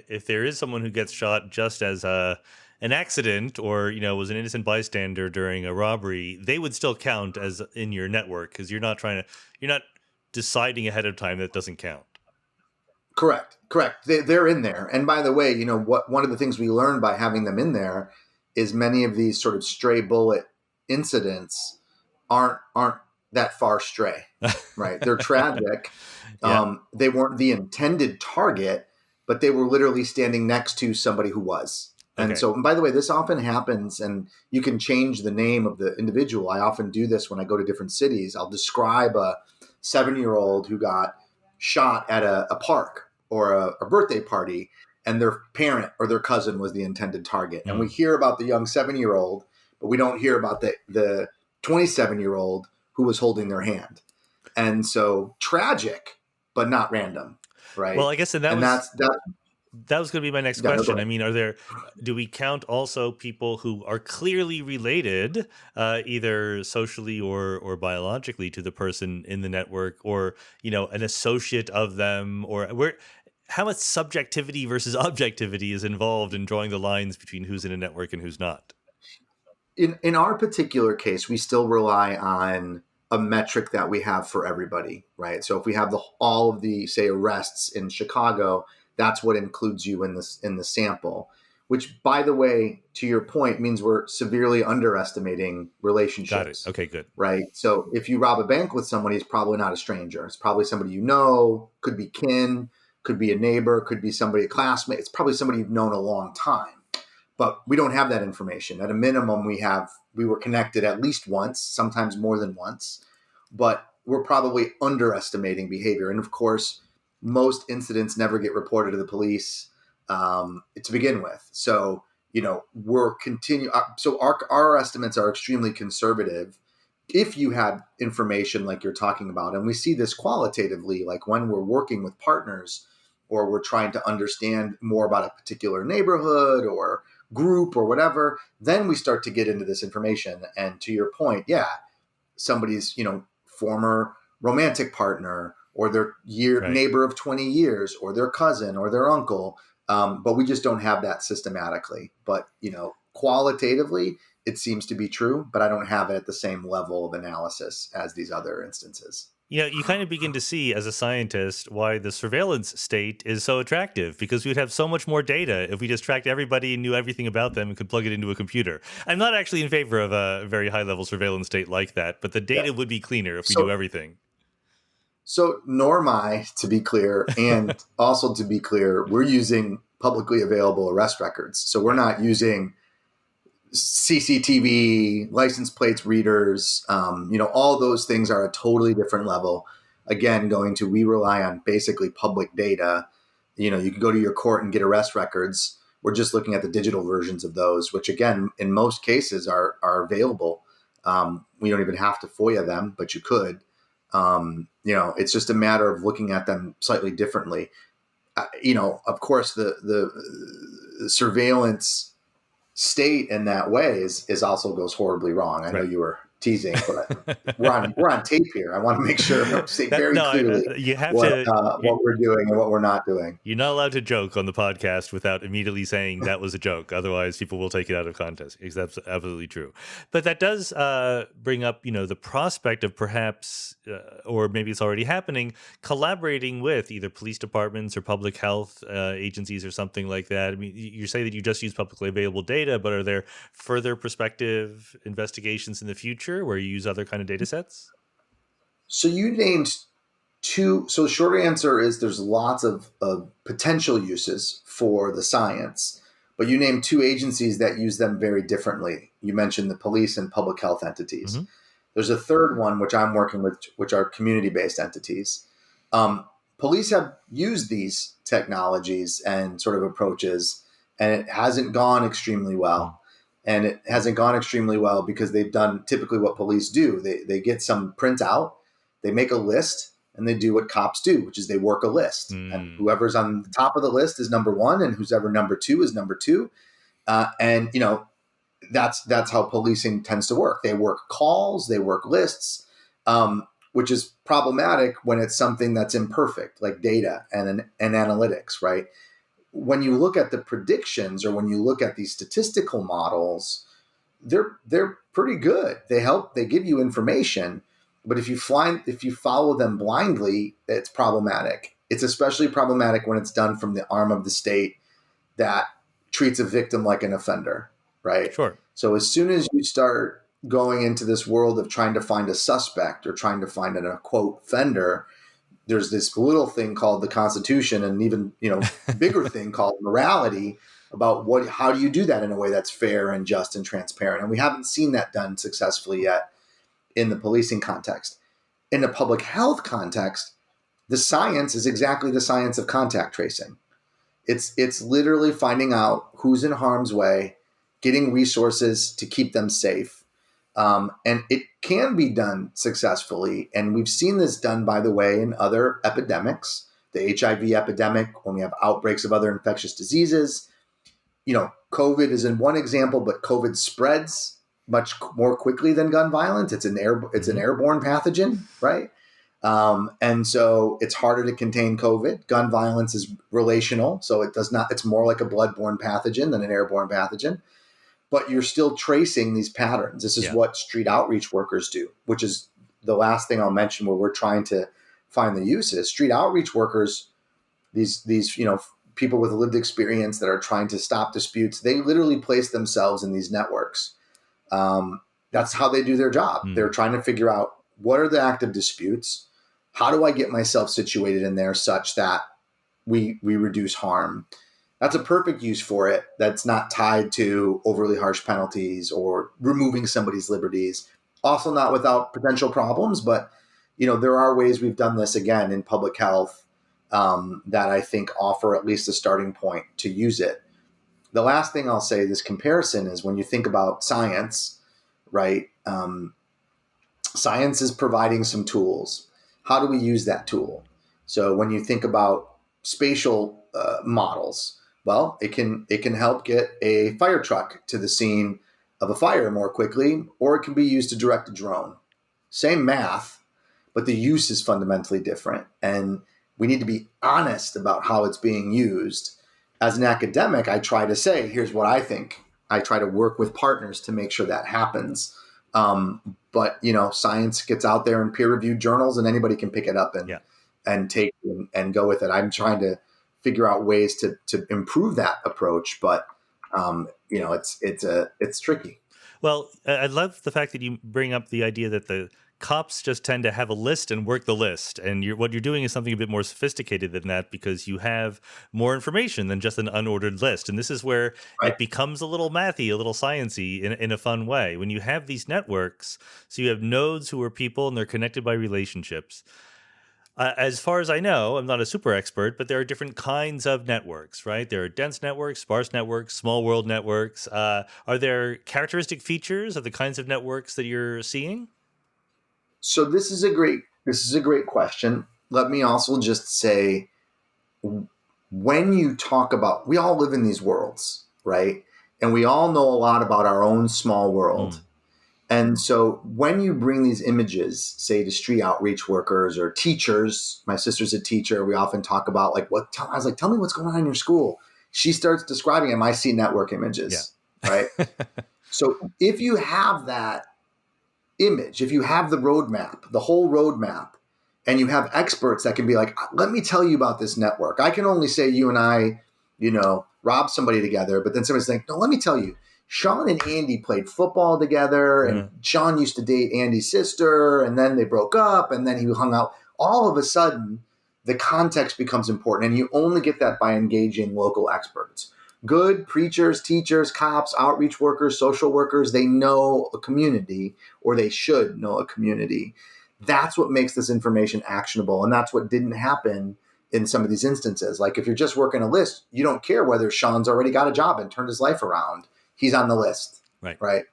if there is someone who gets shot just as an accident, or was an innocent bystander during a robbery, they would still count as in your network, because you're not deciding ahead of time that doesn't count. Correct. They're in there. And by the way, one of the things we learned by having them in there is many of these sort of stray bullet incidents aren't that far stray, right? They're tragic. Yeah. They weren't the intended target, but they were literally standing next to somebody who was. And Okay. so, and by the way, this often happens, and you can change the name of the individual. I often do this when I go to different cities. I'll describe a 7-year-old who got shot at a park or a birthday party, and their parent or their cousin was the intended target. And we hear about the young 7-year-old, but we don't hear about the 27-year-old who was holding their hand. And so tragic, but not random, right? Well, I guess that was going to be my next question. I mean, do we count also people who are clearly related, either socially or biologically, to the person in the network, or, an associate of them, or how much subjectivity versus objectivity is involved in drawing the lines between who's in a network and who's not? In our particular case, we still rely on a metric that we have for everybody, right? So if we have all of the, say, arrests in Chicago, that's what includes you in the sample, which, by the way, to your point, means we're severely underestimating relationships. Got it. Okay, good. Right. So if you rob a bank with somebody, he's probably not a stranger. It's probably somebody you know, could be kin, could be a neighbor, could be somebody, a classmate. It's probably somebody you've known a long time. But we don't have that information. At a minimum, we were connected at least once, sometimes more than once, but we're probably underestimating behavior. And of course, most incidents never get reported to the police to begin with. So, so our estimates are extremely conservative. If you had information like you're talking about, and we see this qualitatively, like when we're working with partners or we're trying to understand more about a particular neighborhood or group or whatever, then we start to get into this information. And to your point, somebody's, former romantic partner or their neighbor of 20 years or their cousin or their uncle. But we just don't have that systematically. But, qualitatively, it seems to be true, but I don't have it at the same level of analysis as these other instances. You kind of begin to see as a scientist why the surveillance state is so attractive, because we'd have so much more data if we just tracked everybody and knew everything about them and could plug it into a computer. I'm not actually in favor of a very high level surveillance state like that, but the data would be cleaner if we knew everything. So nor am I, to be clear, and also to be clear, we're using publicly available arrest records. So we're not using CCTV, license plates readers, all those things are a totally different level. Again, we rely on basically public data. You can go to your court and get arrest records. We're just looking at the digital versions of those, which again, in most cases are available. We don't even have to FOIA them, but you could. It's just a matter of looking at them slightly differently. Of course, the surveillance state in that way is also goes horribly wrong. I know you were teasing, but we're on tape here. I want to make sure I'm saying very clearly what we're doing and what we're not doing. You're not allowed to joke on the podcast without immediately saying that was a joke. Otherwise, people will take it out of context. That's absolutely true. But that does bring up, the prospect of perhaps, or maybe it's already happening, collaborating with either police departments or public health agencies or something like that. I mean, you say that you just use publicly available data, but are there further prospective investigations in the future where you use other kind of data sets? So you named two. So the short answer is there's lots of potential uses for the science, but you named two agencies that use them very differently. You mentioned the police and public health entities. Mm-hmm. There's a third one, which I'm working with, which are community-based entities. Police have used these technologies and sort of approaches, and it hasn't gone extremely well. And it hasn't gone extremely well because they've done typically what police do. They get some printout, they make a list, and they do what cops do, which is they work a list. And whoever's on the top of the list is number one, and whoever number two is number two. And that's how policing tends to work. They work calls, they work lists. which is problematic when it's something that's imperfect, like data and analytics, right? When you look at the predictions or when you look at these statistical models, they're pretty good. They give you information, but if you follow them blindly, it's problematic. It's especially problematic when it's done from the arm of the state that treats a victim like an offender, right? Sure. So as soon as you start going into this world of trying to find a suspect or trying to find a quote offender, there's this little thing called the Constitution, and even bigger thing called morality about how do you do that in a way that's fair and just and transparent. And we haven't seen that done successfully yet in the policing context. In the public health context, the science is exactly the science of contact tracing. It's literally finding out who's in harm's way, getting resources to keep them safe. And it can be done successfully. And we've seen this done, by the way, in other epidemics, the HIV epidemic, when we have outbreaks of other infectious diseases. COVID is in one example, but COVID spreads much more quickly than gun violence. It's an airborne pathogen, right? And so it's harder to contain COVID. Gun violence is relational, so it's more like a bloodborne pathogen than an airborne pathogen. But you're still tracing these patterns. This is what street outreach workers do, which is the last thing I'll mention where we're trying to find the uses. Street outreach workers, these people with lived experience that are trying to stop disputes, they literally place themselves in these networks. That's how they do their job. They're trying to figure out what are the active disputes, how do I get myself situated in there such that we reduce harm. That's a perfect use for it. That's not tied to overly harsh penalties or removing somebody's liberties. Also not without potential problems, but there are ways we've done this again in public health that I think offer at least a starting point to use it. The last thing I'll say, this comparison, is when you think about science, right? Science is providing some tools. How do we use that tool? So when you think about spatial models, well, it can help get a fire truck to the scene of a fire more quickly, or it can be used to direct a drone. Same math, but the use is fundamentally different. And we need to be honest about how it's being used. As an academic, I try to say, here's what I think. I try to work with partners to make sure that happens. But science gets out there in peer-reviewed journals, and anybody can pick it up and take and go with it. I'm trying to figure out ways to improve that approach, but it's tricky. Well, I love the fact that you bring up the idea that the cops just tend to have a list and work the list. And what you're doing is something a bit more sophisticated than that, because you have more information than just an unordered list. And this is where it becomes a little mathy, a little sciencey in a fun way. When you have these networks, so you have nodes who are people and they're connected by relationships. As far as I know, I'm not a super expert, but there are different kinds of networks, right? There are dense networks, sparse networks, small world networks. Are there characteristic features of the kinds of networks that you're seeing? So this is a great question. Let me also just say, when you talk about, we all live in these worlds, right? And we all know a lot about our own small world. And so when you bring these images, say to street outreach workers or teachers, my sister's a teacher, we often talk about I was like, tell me what's going on in your school. She starts describing them. I see network images, right? So if you have that image, if you have the roadmap, the whole roadmap, and you have experts that can be like, let me tell you about this network. I can only say you and I, robbed somebody together, but then somebody's like, no, let me tell you. Sean and Andy played football together, and Sean used to date Andy's sister, and then they broke up, and then he hung out. All of a sudden, the context becomes important, and you only get that by engaging local experts. Good preachers, teachers, cops, outreach workers, social workers, they know a community, or they should know a community. That's what makes this information actionable, and that's what didn't happen in some of these instances. Like if you're just working a list, you don't care whether Sean's already got a job and turned his life around. He's on the list, right?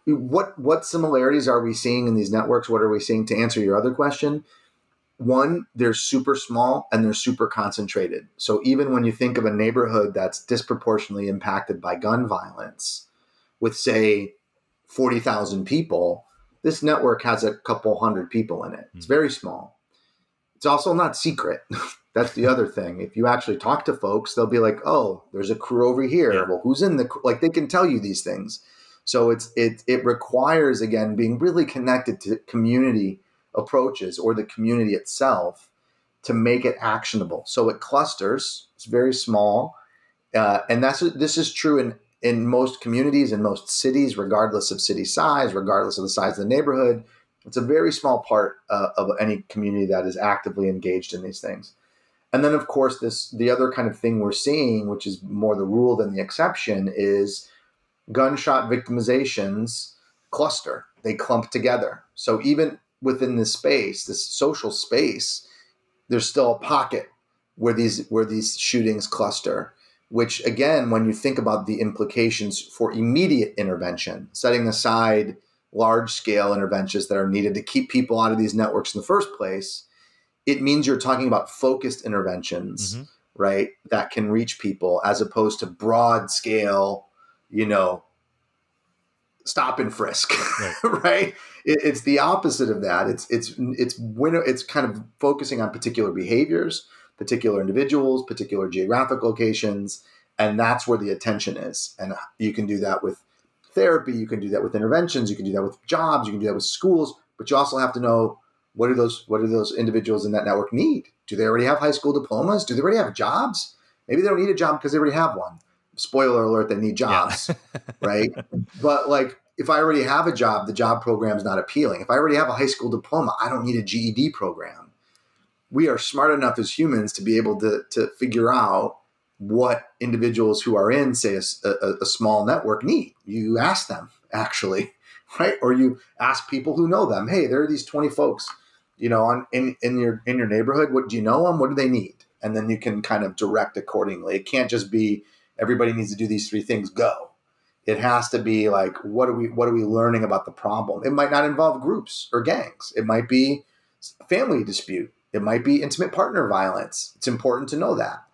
What similarities are we seeing in these networks? What are we seeing, to answer your other question? One, they're super small and they're super concentrated. So even when you think of a neighborhood that's disproportionately impacted by gun violence with, say, 40,000 people, this network has a couple hundred people in it. It's very small. It's also not secret. That's the other thing. If you actually talk to folks, they'll be like, oh, there's a crew over here. Yeah. Well, who's in the crew? Like, they can tell you these things. So it requires, again, being really connected to community approaches or the community itself to make it actionable. So it clusters. It's very small. And this is true in most communities, in most cities, regardless of city size, regardless of the size of the neighborhood. It's a very small part of any community that is actively engaged in these things. And then, of course, the other kind of thing we're seeing, which is more the rule than the exception, is gunshot victimizations cluster. They clump together. So even within this space, this social space, there's still a pocket where these shootings cluster, which, again, when you think about the implications for immediate intervention, setting aside large-scale interventions that are needed to keep people out of these networks in the first place, it means you're talking about focused interventions, right, that can reach people as opposed to broad-scale, stop and frisk, right? It's the opposite of that. It's kind of focusing on particular behaviors, particular individuals, particular geographic locations, and that's where the attention is. And you can do that with therapy, you can do that with interventions, you can do that with jobs, you can do that with schools, but you also have to know what do those individuals in that network need? Do they already have high school diplomas? Do they already have jobs? Maybe they don't need a job because they already have one. Spoiler alert, they need jobs, right? But like, if I already have a job, the job program is not appealing. If I already have a high school diploma, I don't need a GED program. We are smart enough as humans to be able to figure out what individuals who are in, say, a small network need. You ask them, actually, right? Or you ask people who know them. Hey, there are these 20 folks, in your neighborhood. What do you know them? What do they need? And then you can kind of direct accordingly. It can't just be everybody needs to do these 3 things. Go. It has to be like, what are we learning about the problem? It might not involve groups or gangs. It might be family dispute. It might be intimate partner violence. It's important to know that.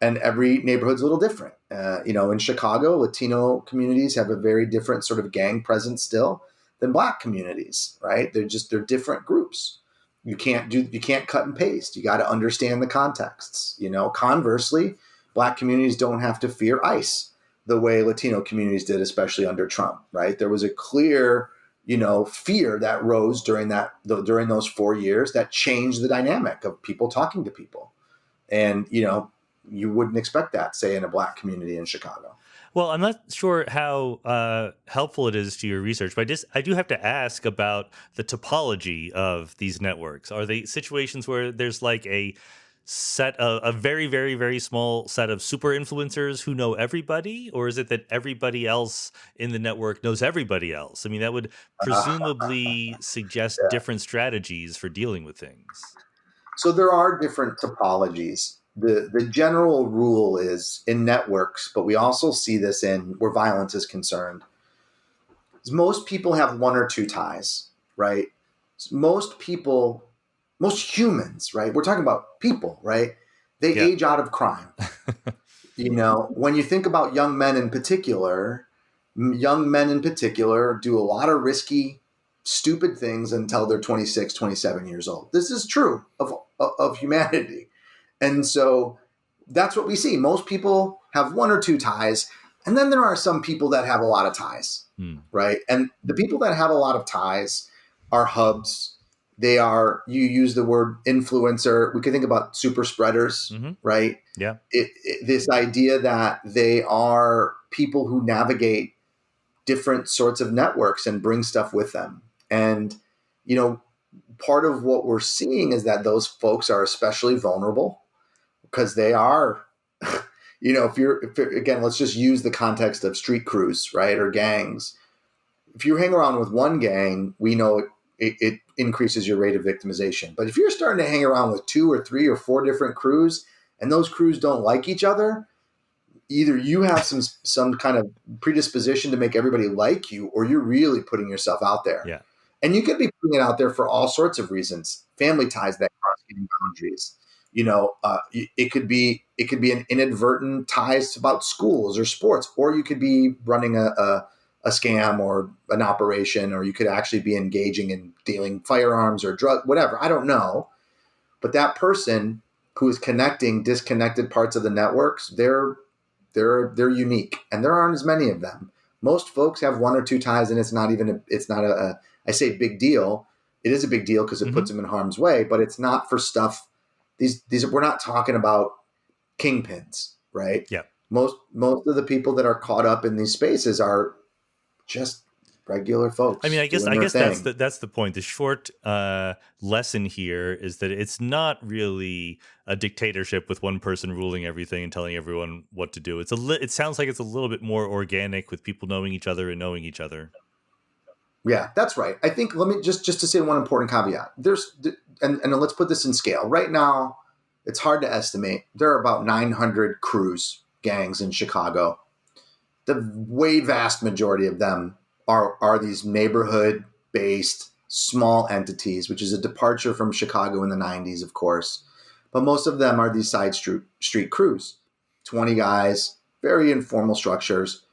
And every neighborhood's a little different. In Chicago, Latino communities have a very different sort of gang presence still than Black communities, right? They're different groups. You can't cut and paste. You got to understand the contexts. Conversely, Black communities don't have to fear ICE the way Latino communities did, especially under Trump, right? There was a clear, fear that rose during those 4 years that changed the dynamic of people talking to people. And, you wouldn't expect that, say, in a Black community in Chicago. Well, I'm not sure how helpful it is to your research, but I do have to ask about the topology of these networks. Are they situations where there's like a very, very, very small set of super influencers who know everybody? Or is it that everybody else in the network knows everybody else? I mean, that would presumably suggest different strategies for dealing with things. So there are different topologies. The general rule is in networks, but we also see this in where violence is concerned. Most people have 1 or 2 ties, right? Most humans, right? We're talking about people, right? They age out of crime. When you think about young men in particular do a lot of risky, stupid things until they're 26, 27 years old. This is true of humanity. And so that's what we see. Most people have 1 or 2 ties. And then there are some people that have a lot of ties, right? And the people that have a lot of ties are hubs. You use the word influencer. We could think about super spreaders, right? Yeah. This idea that they are people who navigate different sorts of networks and bring stuff with them. And, part of what we're seeing is that those folks are especially vulnerable because they are, again, let's just use the context of street crews, right? Or gangs. If you hang around with one gang, we know it increases your rate of victimization. But if you're starting to hang around with 2 or 3 or 4 different crews and those crews don't like each other, either you have some kind of predisposition to make everybody like you, or you're really putting yourself out there. Yeah. And you could be putting it out there for all sorts of reasons. Family ties that cross getting boundaries. It could be an inadvertent ties about schools or sports, or you could be running a scam or an operation, or you could actually be engaging in dealing firearms or drug, whatever. I don't know. But that person who is connecting disconnected parts of the networks, they're unique, and there aren't as many of them. Most folks have one or two ties, and it's not a I say big deal. It is a big deal because it puts them in harm's way, but it's not for stuff. These we're not talking about kingpins, right? Yeah. Most of the people that are caught up in these spaces are just regular folks. I mean, I guess that's that's the point. The short lesson here is that it's not really a dictatorship with one person ruling everything and telling everyone what to do. It sounds like it's a little bit more organic, with people knowing each other and knowing each other. Yeah, that's right. I think, let me just to say one important caveat. And let's put this in scale. Right now, it's hard to estimate. There are about 900 crews, gangs in Chicago. The way vast majority of them are these neighborhood-based small entities, which is a departure from Chicago in the 90s, of course. But most of them are these side street crews, 20 guys, very informal structures.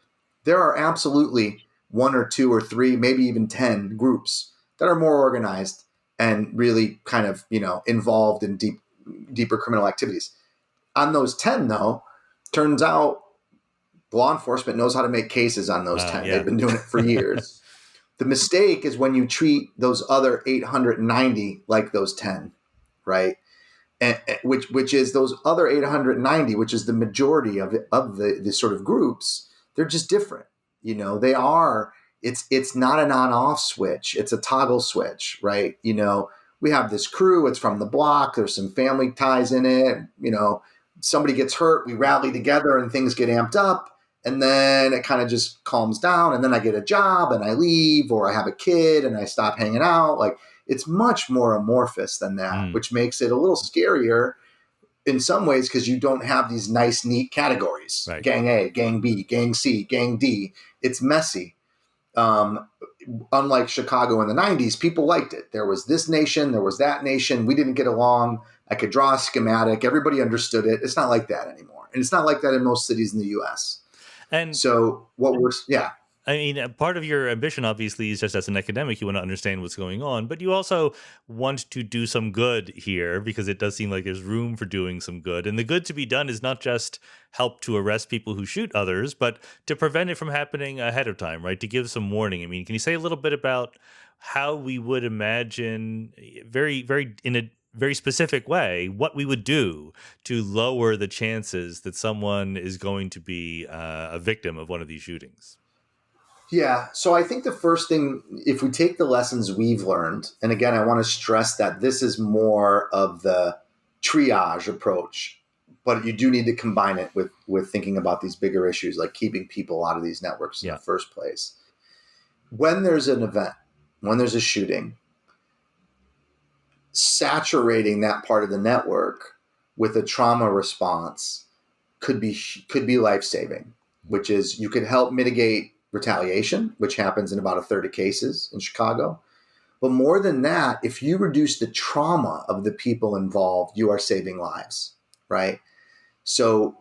There are absolutely one or two or three, maybe even 10 groups that are more organized and really kind of, involved in deeper criminal activities. On those 10, though, turns out law enforcement knows how to make cases on those 10. Yeah. They've been doing it for years. The mistake is when you treat those other 890 like those 10, right? And which is those other 890, which is the majority of the sort of groups. They're just different. They are. It's not an on-off switch. It's a toggle switch, right? We have this crew. It's from the block. There's some family ties in it. Somebody gets hurt. We rally together and things get amped up. And then it kind of just calms down. And then I get a job and I leave, or I have a kid and I stop hanging out. Like, it's much more amorphous than that, which makes it a little scarier in some ways, because you don't have these nice, neat categories. Right. Gang A, Gang B, Gang C, Gang D. It's messy. Unlike Chicago in the 90s, people liked it. There was this nation, there was that nation. We didn't get along. I could draw a schematic. Everybody understood it. It's not like that anymore. And it's not like that in most cities in the U.S. And so I mean, part of your ambition, obviously, is just as an academic, you want to understand what's going on, but you also want to do some good here, because it does seem like there's room for doing some good. And the good to be done is not just help to arrest people who shoot others, but to prevent it from happening ahead of time, right? To give some warning. I mean, can you say a little bit about how we would imagine in a very specific way what we would do to lower the chances that someone is going to be a victim of one of these shootings? Yeah. So I think the first thing, if we take the lessons we've learned, and again, I want to stress that this is more of the triage approach, but you do need to combine it with thinking about these bigger issues, like keeping people out of these networks in the first place. When there's an event, when there's a shooting, saturating that part of the network with a trauma response could be life-saving, which is you could help mitigate retaliation, which happens in about a third of cases in Chicago. But more than that, if you reduce the trauma of the people involved, you are saving lives, right? So,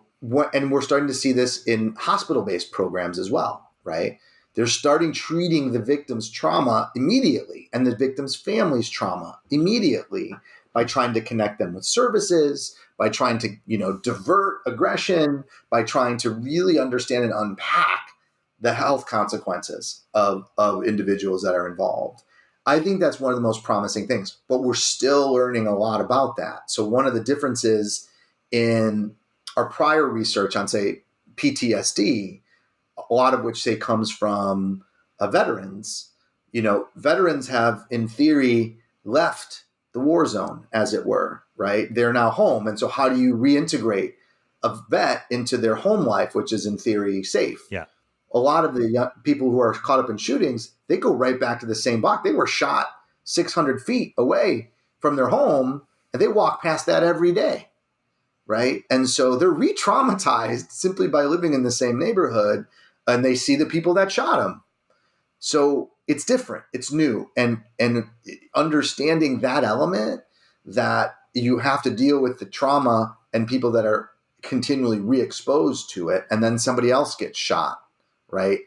and we're starting to see this in hospital-based programs as well, right? They're starting treating the victim's trauma immediately and the victim's family's trauma immediately by trying to connect them with services, by trying to, divert aggression, by trying to really understand and unpack the health consequences of individuals that are involved. I think that's one of the most promising things, but we're still learning a lot about that. So one of the differences in our prior research on, say, PTSD, a lot of which, say, comes from veterans, veterans have, in theory, left the war zone, as it were, right? They're now home. And so how do you reintegrate a vet into their home life, which is, in theory, safe? Yeah. A lot of the young people who are caught up in shootings, they go right back to the same block. They were shot 600 feet away from their home, and they walk past that every day, right? And so they're re-traumatized simply by living in the same neighborhood, and they see the people that shot them. So it's different. It's new. And understanding that element, that you have to deal with the trauma and people that are continually re-exposed to it, and then somebody else gets shot, right?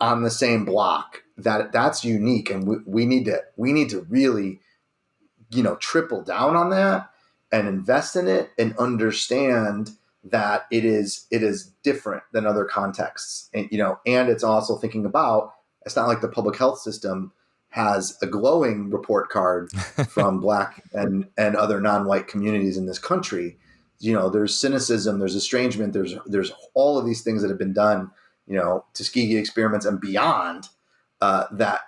on the same block, that's unique. And we need to really, triple down on that and invest in it and understand that it is different than other contexts. And, and it's also thinking about, it's not like the public health system has a glowing report card from Black and other non-white communities in this country. There's cynicism, there's estrangement, there's all of these things that have been done, Tuskegee experiments and beyond, that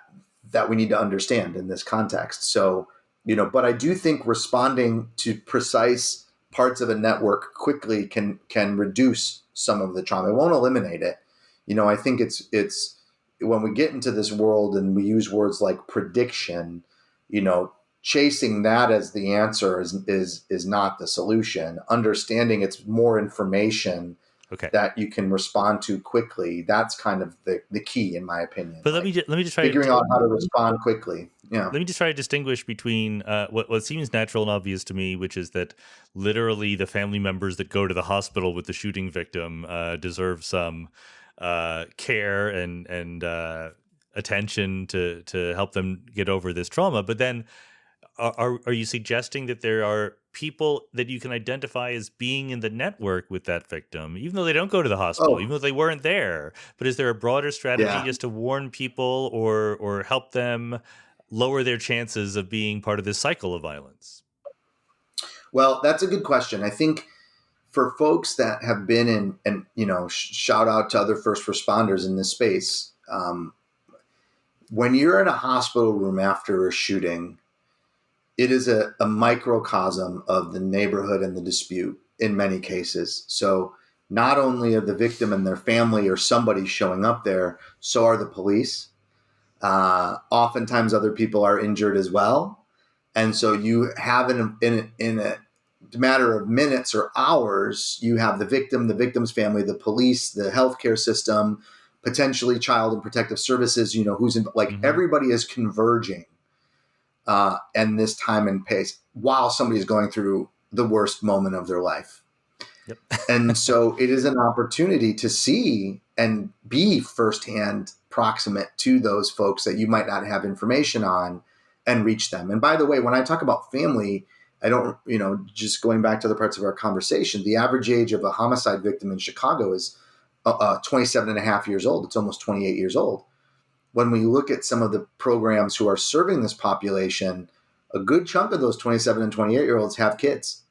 we need to understand in this context. So, but I do think responding to precise parts of a network quickly can reduce some of the trauma. It won't eliminate it. I think it's when we get into this world and we use words like prediction, chasing that as the answer is not the solution. Understanding it's more information that you can respond to quickly. That's kind of the key, in my opinion. But let me just try figuring out how to respond quickly. Yeah. Let me just try to distinguish between what seems natural and obvious to me, which is that literally the family members that go to the hospital with the shooting victim deserve some care and attention to help them get over this trauma. But then are you suggesting that there are people that you can identify as being in the network with that victim, even though they don't go to the hospital, even though they weren't there? But is there a broader strategy just to warn people or help them lower their chances of being part of this cycle of violence? Well, that's a good question. I think for folks that have been in, and shout out to other first responders in this space, when you're in a hospital room after a shooting, it is a microcosm of the neighborhood and the dispute in many cases. So not only are the victim and their family or somebody showing up there, so are the police. Oftentimes other people are injured as well. And so you have in a matter of minutes or hours, you have the victim, the victim's family, the police, the healthcare system, potentially child and protective services, who's in, everybody is converging and this time and pace while somebody is going through the worst moment of their life. Yep. And so it is an opportunity to see and be firsthand proximate to those folks that you might not have information on and reach them. And by the way, when I talk about family, I don't, just going back to the parts of our conversation, the average age of a homicide victim in Chicago is 27 and a half years old. It's almost 28 years old. When we look at some of the programs who are serving this population, a good chunk of those 27 and 28-year-olds have kids.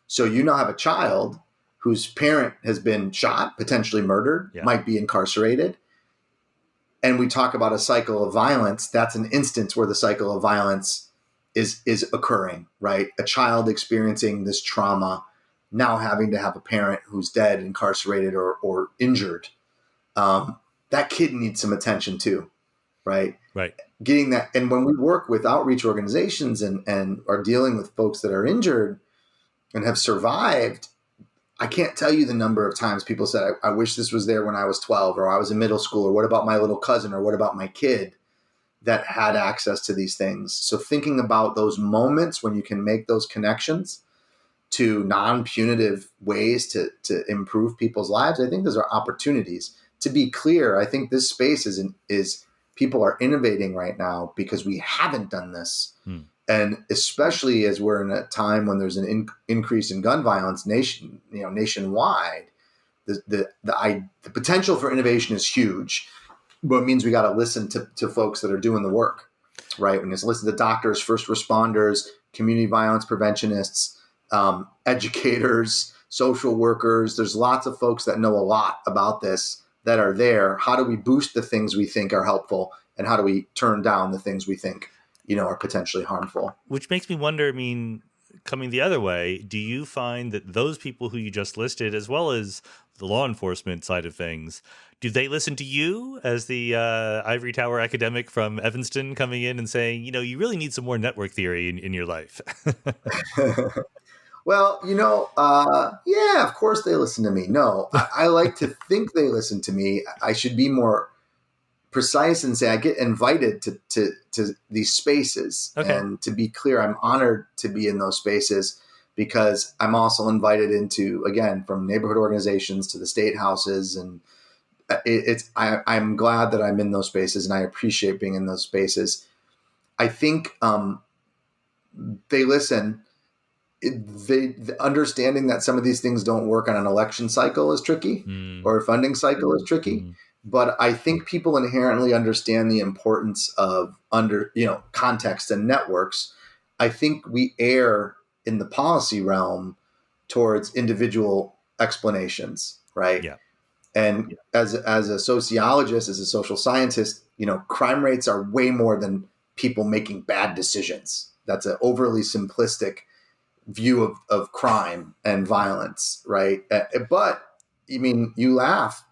So you now have a child whose parent has been shot, potentially murdered, might be incarcerated. And we talk about a cycle of violence. That's an instance where the cycle of violence is occurring, right? A child experiencing this trauma, now having to have a parent who's dead, incarcerated, or injured. That kid needs some attention too, right? Right. Getting that. And when we work with outreach organizations and are dealing with folks that are injured and have survived, I can't tell you the number of times people said, I wish this was there when I was 12 or I was in middle school, or what about my little cousin, or what about my kid that had access to these things? So thinking about those moments when you can make those connections to non-punitive ways to improve people's lives, I think those are opportunities. To be clear, I think this space is people are innovating right now because we haven't done this. And especially as we're in a time when there's an increase in gun violence nationwide, the potential for innovation is huge. But it means we got to listen to folks that are doing the work, right? We need to listen to doctors, first responders, community violence preventionists, educators, social workers. There's lots of folks that know a lot about this that are there. How do we boost the things we think are helpful, and how do we turn down the things we think, are potentially harmful? Which makes me wonder, coming the other way, do you find that those people who you just listed, as well as the law enforcement side of things, do they listen to you as the ivory tower academic from Evanston coming in and saying, you really need some more network theory in your life? Well, yeah, of course they listen to me. No, I like to think they listen to me. I should be more precise and say I get invited to these spaces. Okay. And to be clear, I'm honored to be in those spaces because I'm also invited into, again, from neighborhood organizations to the state houses and I'm glad that I'm in those spaces, and I appreciate being in those spaces. I think they listen. The understanding that some of these things don't work on an election cycle is tricky, or a funding cycle is tricky. But I think people inherently understand the importance of context and networks. I think we err in the policy realm towards individual explanations, right? Yeah. And as a sociologist, as a social scientist, crime rates are way more than people making bad decisions. That's an overly simplistic view of crime and violence, right? But you laugh.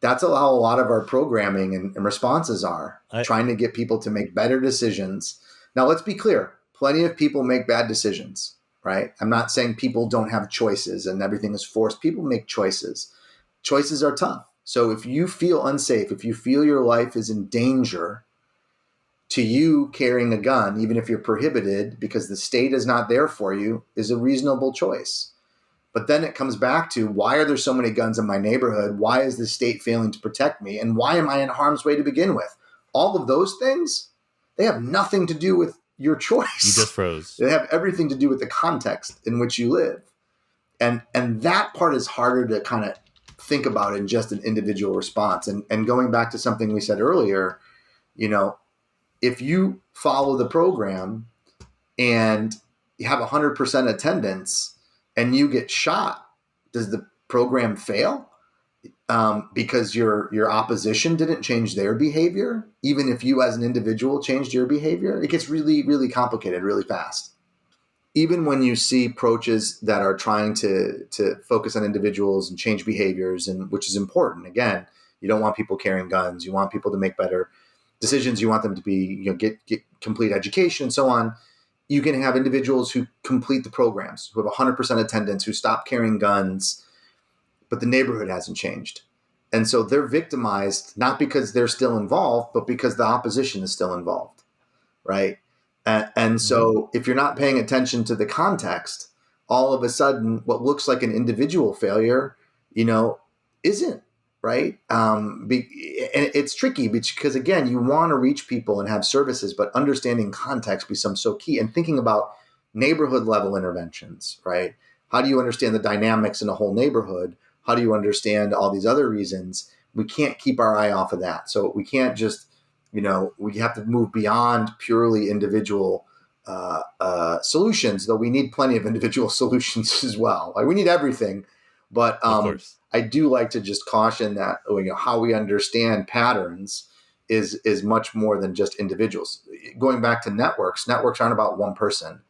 That's how a lot of our programming and responses are, trying to get people to make better decisions. Now, let's be clear. Plenty of people make bad decisions, right? I'm not saying people don't have choices and everything is forced. People make choices. Choices are tough. So if you feel unsafe, if you feel your life is in danger, to you carrying a gun, even if you're prohibited because the state is not there for you, is a reasonable choice. But then it comes back to, why are there so many guns in my neighborhood? Why is the state failing to protect me? And why am I in harm's way to begin with? All of those things, they have nothing to do with your choice. You just froze. They have everything to do with the context in which you live. And that part is harder to kind of think about in just an individual response. And going back to something we said earlier, if you follow the program and you have 100% attendance and you get shot, does the program fail? Because your opposition didn't change their behavior, even if you as an individual changed your behavior? It gets really, really complicated really fast. Even when you see approaches that are trying to focus on individuals and change behaviors, and which is important. Again, you don't want people carrying guns. You want people to make better decisions. You want them to be, get complete education and so on. You can have individuals who complete the programs, who have 100% attendance, who stop carrying guns, but the neighborhood hasn't changed. And so they're victimized, not because they're still involved, but because the opposition is still involved, right? And so if you're not paying attention to the context, all of a sudden what looks like an individual failure, isn't, right? And it's tricky because, again, you want to reach people and have services, but understanding context becomes so key. And thinking about neighborhood level interventions, right? How do you understand the dynamics in a whole neighborhood? How do you understand all these other reasons? We can't keep our eye off of that. So we can't just, we have to move beyond purely individual solutions, though we need plenty of individual solutions as well. Like, we need everything. But I do like to just caution that how we understand patterns is much more than just individuals. Going back to networks aren't about one person.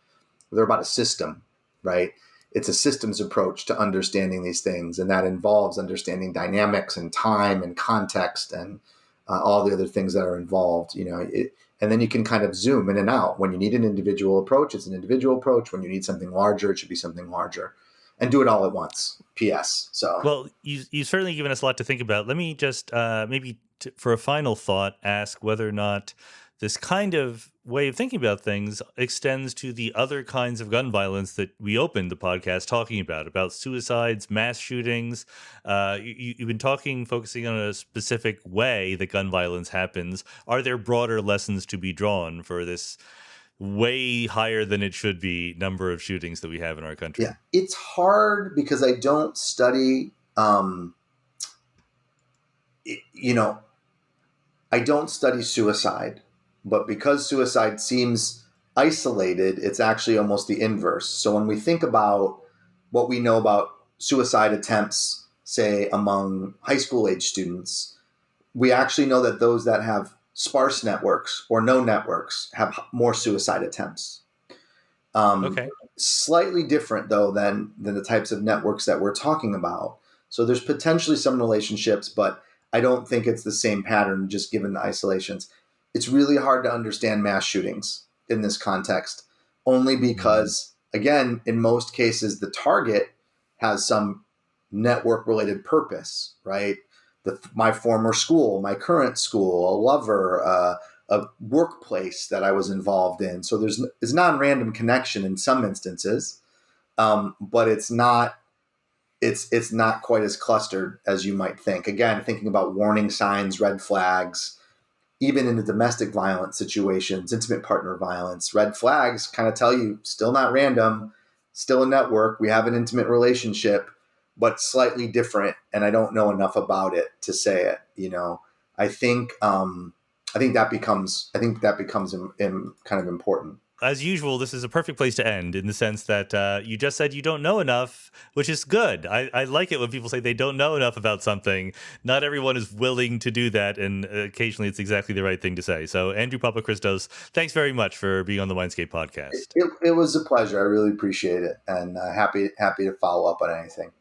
They're about a system, right? It's a systems approach to understanding these things, and that involves understanding dynamics and time and context and all the other things that are involved. And then you can kind of zoom in and out. When you need an individual approach, it's an individual approach. When you need something larger, it should be something larger. And do it all at once. P.S. So, well, you've certainly given us a lot to think about. Let me just for a final thought, ask whether or not this kind of way of thinking about things extends to the other kinds of gun violence that we opened the podcast talking about suicides, mass shootings. You've been focusing on a specific way that gun violence happens. Are there broader lessons to be drawn for this way higher than it should be number of shootings that we have in our country? Yeah, it's hard because I don't study, I don't study suicide, but because suicide seems isolated, it's actually almost the inverse. So when we think about what we know about suicide attempts, say among high school age students, we actually know that those that have sparse networks or no networks have more suicide attempts. Okay. Slightly different, though, than the types of networks that we're talking about. So there's potentially some relationships, but I don't think it's the same pattern just given the isolations. It's really hard to understand mass shootings in this context, only because, again, in most cases, the target has some network-related purpose, right? My former school, my current school, a lover, a workplace that I was involved in. So there's non-random connection in some instances, but it's not it's not quite as clustered as you might think. Again, thinking about warning signs, red flags, even in the domestic violence situations, intimate partner violence, red flags kind of tell you still not random, still a network. We have an intimate relationship, but slightly different. And I don't know enough about it to say it. I think that becomes kind of important. As usual, this is a perfect place to end in the sense that you just said you don't know enough, which is good. I like it when people say they don't know enough about something. Not everyone is willing to do that, and occasionally it's exactly the right thing to say. So, Andrew Papachristos, thanks very much for being on the Mindscape podcast. It was a pleasure. I really appreciate it, and happy to follow up on anything.